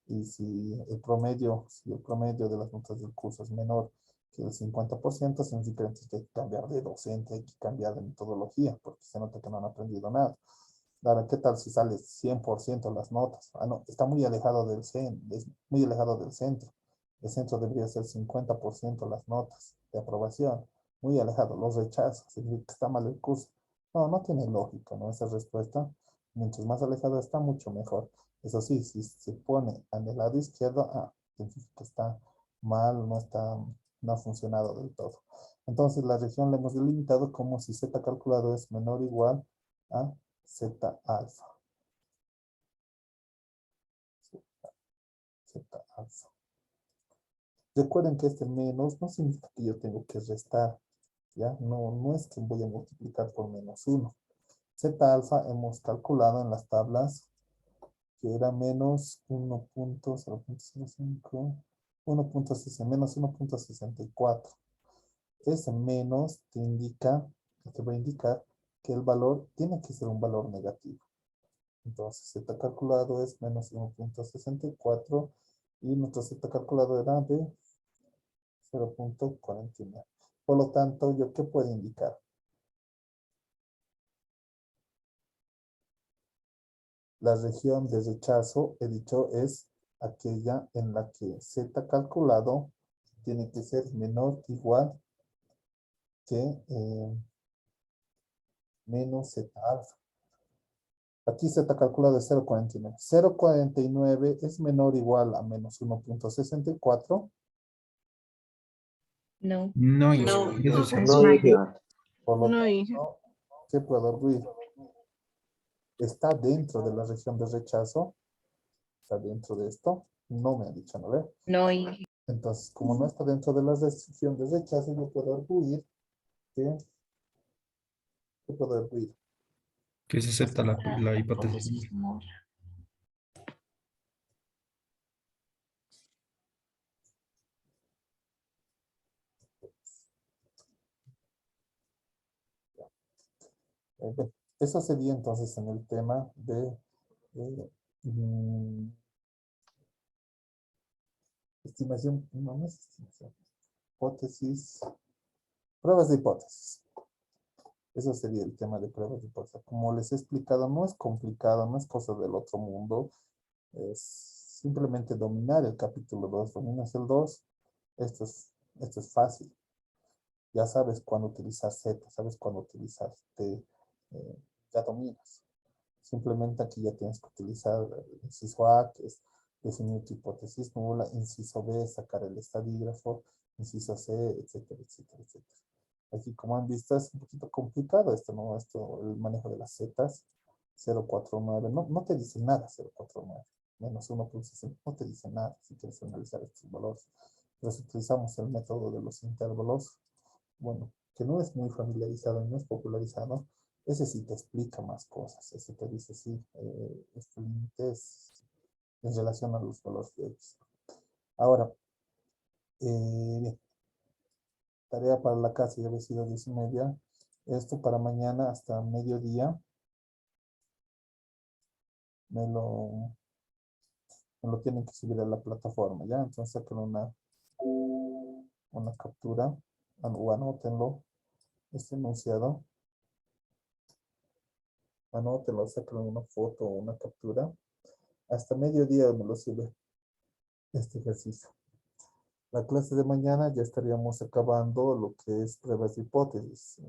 Y si el promedio de las notas del curso es menor que el 50%, significa que hay que cambiar de docente, hay que cambiar de metodología, porque se nota que no han aprendido nada. Ahora, ¿qué tal si sale 100% las notas? No, está muy alejado es muy alejado del centro. El centro debería ser 50% las notas de aprobación. Muy alejado, los rechazos, significa que está mal el curso. No, no tiene lógica, ¿no? Esa respuesta, mientras más alejado está, mucho mejor. Eso sí, si se pone en el lado izquierdo, significa que está mal, no ha funcionado del todo. Entonces, la región la hemos delimitado como si Z calculado es menor o igual a Z alfa. Z alfa. Recuerden que este menos no significa que yo tengo que restar, ¿ya? No es que voy a multiplicar por menos 1. Z alfa hemos calculado en las tablas que era menos 1.0.05, menos 1.64. Ese menos te va a indicar que el valor tiene que ser un valor negativo. Entonces, Z calculado es menos 1.64 y nuestro Z calculado era de 0.49. Por lo tanto, ¿yo qué puedo indicar? La región de rechazo, he dicho, es aquella en la que Z calculado tiene que ser menor o igual que menos Z alfa. Aquí Z calculado es 0.49. 0.49 es menor o igual a menos 1.64. No. No, No. eso sí. Por lo No, hija. tanto, ¿qué puedo arguir? Está dentro de la región de rechazo. Está dentro de esto. No me han dicho, ¿no ve? No, hija. Entonces, como no está dentro de la restricción de rechazo, yo puedo arguir que... ¿Qué puedo arguir? Que se acepta la hipótesis. Eso sería entonces en el tema de estimación, no es estimación. Hipótesis, pruebas de hipótesis. Eso sería el tema de pruebas de hipótesis. Como les he explicado, no es complicado, no es cosa del otro mundo. Es simplemente dominar el capítulo 2. Dominas el 2. Esto es fácil. Ya sabes cuándo utilizar Z, sabes cuándo utilizar T. Ya dominas. Simplemente aquí ya tienes que utilizar el inciso A, que es definir tu hipótesis nula, inciso B, sacar el estadígrafo, inciso C, etcétera, etcétera, etcétera. Aquí, como han visto, es un poquito complicado esto, ¿no? El manejo de las zetas, 049, no te dice nada 049, menos 1.60, no te dice nada si quieres analizar estos valores. Pero si utilizamos el método de los intervalos, bueno, que no es muy familiarizado, no es popularizado, ese sí te explica más cosas. Ese te dice, sí, este límite es en relación a los valores de X. Ahora, bien, tarea para la casa ya había sido 10:30. Esto para mañana hasta mediodía me lo tienen que subir a la plataforma, ¿ya? Entonces saquen una captura o anótenlo, este enunciado. Anótenlo, saquen una foto o una captura. Hasta mediodía me lo sube este ejercicio. La clase de mañana ya estaríamos acabando lo que es pruebas de hipótesis.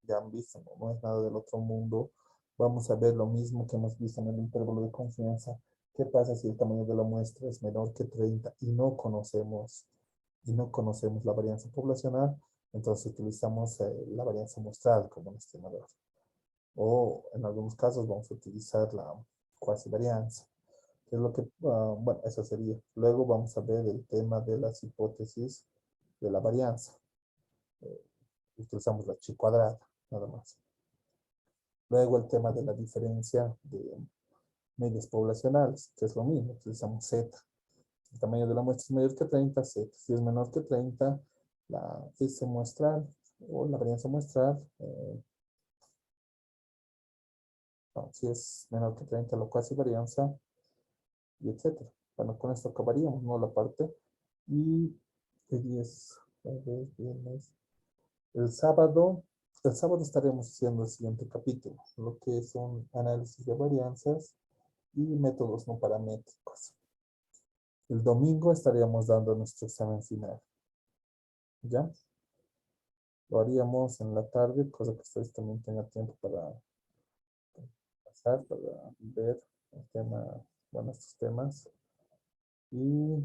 Ya han visto, no es nada del otro mundo. Vamos a ver lo mismo que hemos visto en el intervalo de confianza. ¿Qué pasa si el tamaño de la muestra es menor que 30 y no conocemos la varianza poblacional? Entonces utilizamos la varianza muestral como un estimador. O en algunos casos vamos a utilizar la cuasi varianza. Es lo que, bueno, eso sería. Luego vamos a ver el tema de las hipótesis de la varianza. Utilizamos la chi cuadrada, nada más. Luego el tema de la diferencia de medias poblacionales, que es lo mismo, utilizamos Z. El tamaño de la muestra es mayor que 30, Z. Si es menor que 30, la S muestral o la varianza muestral. No, si es menor que 30, la cuasi varianza, y etcétera. Bueno, con esto acabaríamos, ¿no? La parte. Y el 10, viernes. El sábado estaremos haciendo el siguiente capítulo, lo que son análisis de varianzas y métodos no paramétricos. El domingo estaríamos dando nuestro examen final. ¿Ya? Lo haríamos en la tarde, cosa que ustedes también tengan tiempo para pasar, para ver el tema, bueno, estos temas. Y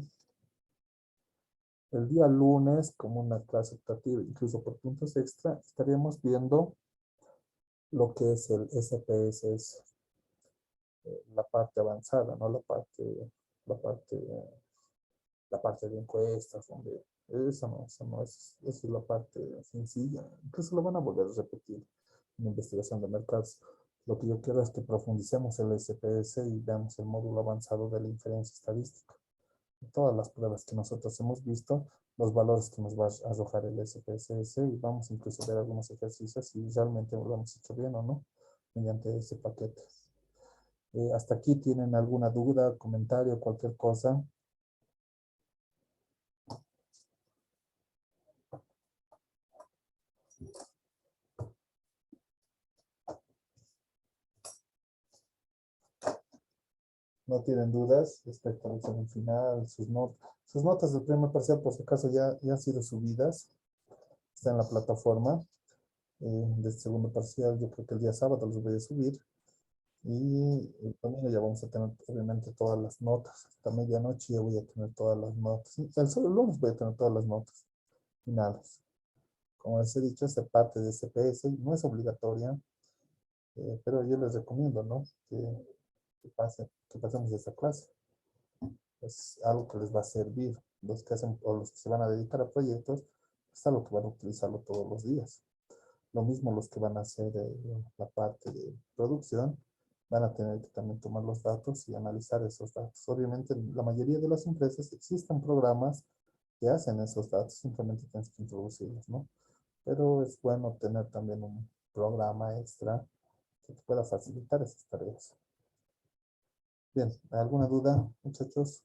el día lunes, como una clase optativa, incluso por puntos extra, estaríamos viendo lo que es el SPSS, la parte avanzada, ¿no? La parte de encuestas, donde eso es la parte sencilla. Incluso lo van a volver a repetir en investigación de mercados. Lo que yo quiero es que profundicemos el SPS y veamos el módulo avanzado de la inferencia estadística. Todas las pruebas que nosotros hemos visto, los valores que nos va a arrojar el SPSS, y vamos incluso a ver algunos ejercicios si realmente lo hemos hecho bien o no mediante ese paquete. Hasta aquí, ¿tienen alguna duda, comentario, cualquier cosa? ¿No tienen dudas respecto al examen final, sus notas? Sus notas del primer parcial, por si acaso, ya han sido subidas. Está en la plataforma. Del segundo parcial, yo creo que el día sábado los voy a subir. Y el domingo ya vamos a tener, obviamente, todas las notas. Hasta medianoche ya voy a tener todas las notas. El solo lunes voy a tener todas las notas finales. Como les he dicho, esta parte de SPS no es obligatoria, pero yo les recomiendo, ¿no? Que pasemos esta clase. Es algo que les va a servir. Los que hacen o los que se van a dedicar a proyectos, es algo que van a utilizarlo todos los días. Lo mismo los que van a hacer la parte de producción, van a tener que también tomar los datos y analizar esos datos. Obviamente, en la mayoría de las empresas existen programas que hacen esos datos, simplemente tienes que introducirlos, ¿no? Pero es bueno tener también un programa extra que te pueda facilitar esas tareas. Bien, ¿alguna duda, muchachos?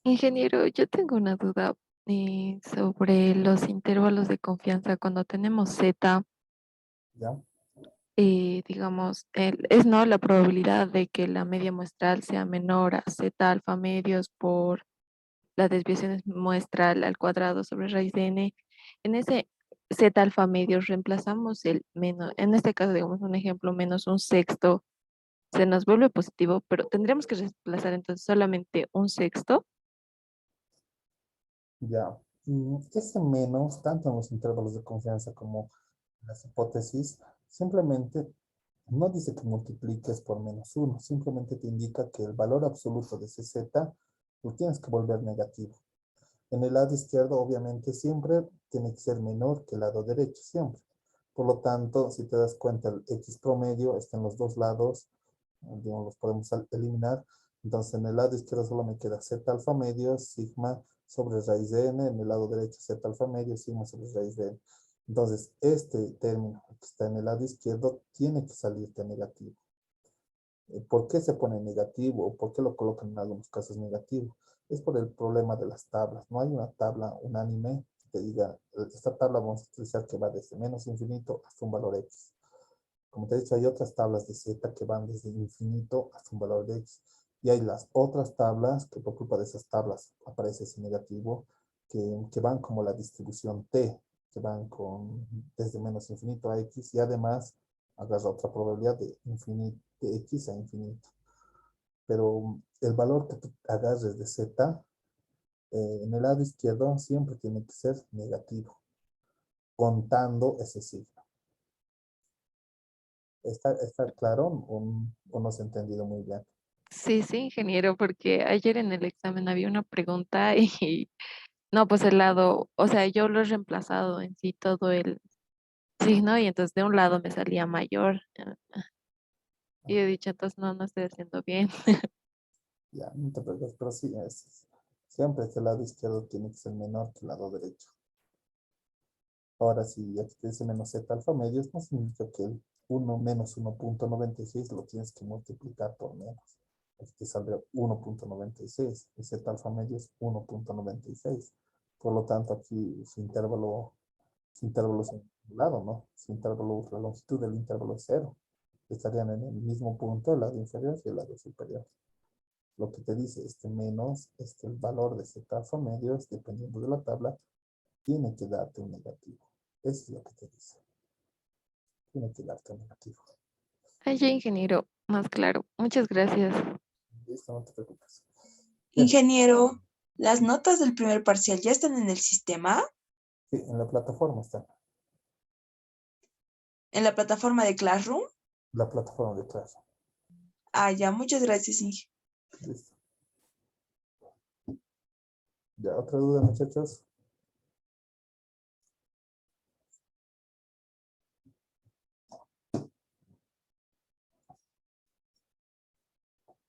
Ingeniero, yo tengo una duda sobre los intervalos de confianza. Cuando tenemos Z, ¿Ya? digamos, es no la probabilidad de que la media muestral sea menor a Z alfa medios por la desviación es muestral al cuadrado sobre raíz de n. En ese Z alfa medios reemplazamos el menos, en este caso, digamos, un ejemplo, menos un sexto, se nos vuelve positivo, pero tendremos que reemplazar entonces solamente un sexto. Ya. Ese menos, tanto en los intervalos de confianza como en las hipótesis, simplemente no dice que multipliques por menos uno, simplemente te indica que el valor absoluto de ese z lo tienes que volver negativo. En el lado izquierdo, obviamente, siempre tiene que ser menor que el lado derecho, siempre. Por lo tanto, si te das cuenta, el x promedio está en los dos lados, digamos, los podemos eliminar. Entonces, en el lado izquierdo solo me queda z alfa medio, sigma sobre raíz de n. En el lado derecho, z alfa medio, sigma sobre raíz de n. Entonces, este término que está en el lado izquierdo tiene que salirte negativo. ¿Por qué se pone negativo o por qué lo colocan en algunos casos negativo? Es por el problema de las tablas. No hay una tabla unánime que te diga, esta tabla vamos a utilizar que va desde menos infinito hasta un valor x. Como te he dicho, hay otras tablas de z que van desde infinito hasta un valor de x. Y hay las otras tablas que por culpa de esas tablas aparece ese negativo, que van como la distribución t, que van desde menos infinito a x y además agarra otra probabilidad de infinito, de x a infinito. Pero el valor que tú agarres de z, en el lado izquierdo siempre tiene que ser negativo, contando ese signo. ¿Está claro o no se ha entendido muy bien? Sí, sí, ingeniero, porque ayer en el examen había una pregunta y no, pues el lado, o sea, yo lo he reemplazado en sí todo el signo y entonces de un lado me salía mayor. Y he dicho, entonces no, no estoy haciendo bien. Ya, no te preocupes, pero sí, siempre este lado izquierdo tiene que ser menor que el lado derecho. Ahora, si aquí te dice menos z alfa medios, no significa que el 1 menos 1.96 lo tienes que multiplicar por menos. Aquí te saldrá 1.96 y z alfa medios 1.96. Por lo tanto, aquí su intervalo es lado, ¿no? Su intervalo, la longitud del intervalo es cero. Estarían en el mismo punto, el lado inferior y el lado superior. Lo que te dice menos, el valor de z alfa medios, dependiendo de la tabla, tiene que darte un negativo. Eso es lo que te dice. Tiene que darte un negativo. Ay, ya, ingeniero, más claro. Muchas gracias. Listo, no te preocupes. Ingeniero, ¿las notas del primer parcial ya están en el sistema? Sí, en la plataforma está. ¿En la plataforma de Classroom? La plataforma de clase. Ah, ya, muchas gracias, Inge. Listo. ¿Ya otra duda, muchachos?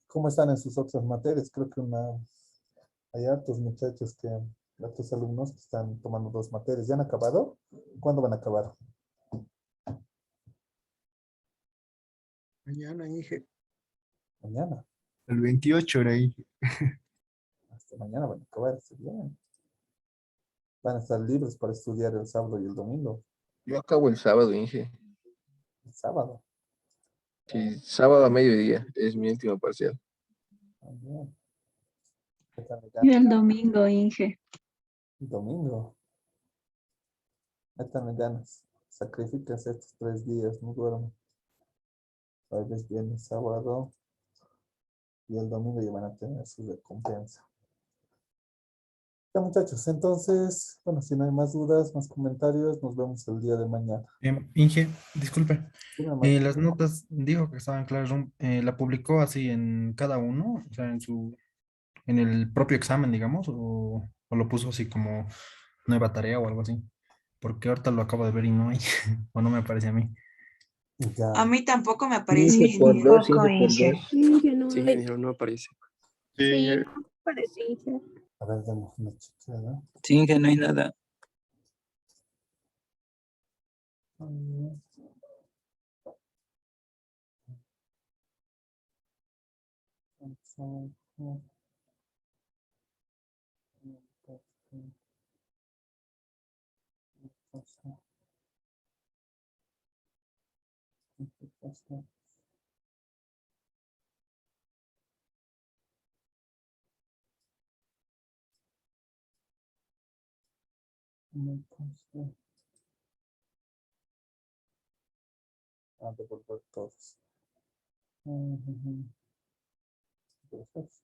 ¿Cómo están en sus otras materias? Creo que hay hartos muchachos hartos alumnos que están tomando 2 materias. ¿Ya han acabado? ¿Cuándo van a acabar? Mañana, Inge. Mañana. El 28 era Inge. Hasta mañana van a acabar. Está bien. Van a estar libres para estudiar el sábado y el domingo. Yo acabo el sábado, Inge. El sábado. Sí, sábado a mediodía es mi último parcial. Bien. Y el domingo, Inge. El domingo. Métanle ganas. Sacrifíquense estos 3 días, no duerman. Jueves, viernes, sábado y el domingo ya van a tener su recompensa. Ya, muchachos, entonces, bueno, si no hay más dudas, más comentarios, nos vemos el día de mañana. Inge, disculpe. Dime, Mike. Las notas, dijo que estaban claras, ¿la publicó así en cada uno? O sea, en el propio examen, digamos, o lo puso así como nueva tarea o algo así? Porque ahorita lo acabo de ver y no hay, o no me aparece a mí. Ya. A mí tampoco me aparece, Inge por ingeniero. 2, Inge por 2. Inge, no Sí, hay. ingeniero, no aparece. Sí, Sí, Inge. no parece, Inge. A ver, demos una chequeada. Sí, Inge, no hay nada. A devolver todos. Perfecto.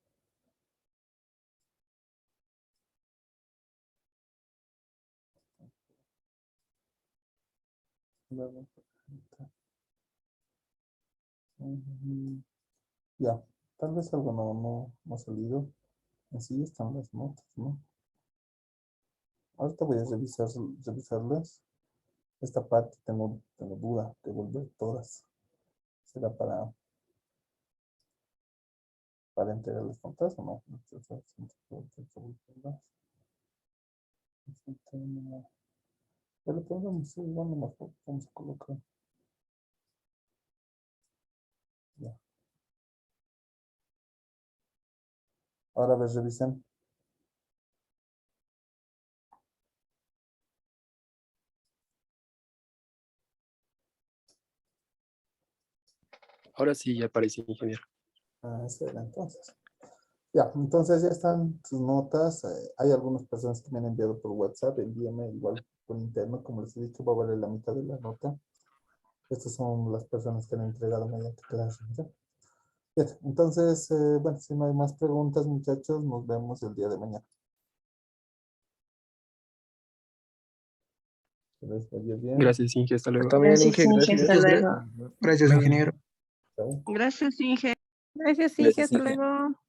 Ya, tal vez algo no ha salido. Así están las notas, ¿no? Ahorita voy a revisarlas. Esta parte tengo duda de volver todas. ¿Será para entregar las notas o no? Pero podemos, igual nomás vamos a colocar. Ya. Ahora a ver, revisen. Ahora sí ya aparece, ingeniero. Espera, entonces. Ya, entonces ya están sus notas. Hay algunas personas que me han enviado por WhatsApp. Envíame igual por interno. Como les he dicho, va a valer la mitad de la nota. Estas son las personas que han entregado mediante clase. Bien, entonces, bueno, si no hay más preguntas, muchachos, nos vemos el día de mañana. Que les vaya bien. Gracias, Inge. Hasta luego. También, Gracias, Inge, Inge. gracias. Hasta luego. Gracias, ingeniero. Chao. Gracias, Inge. Gracias, Inge. Gracias, Hasta Inge. luego.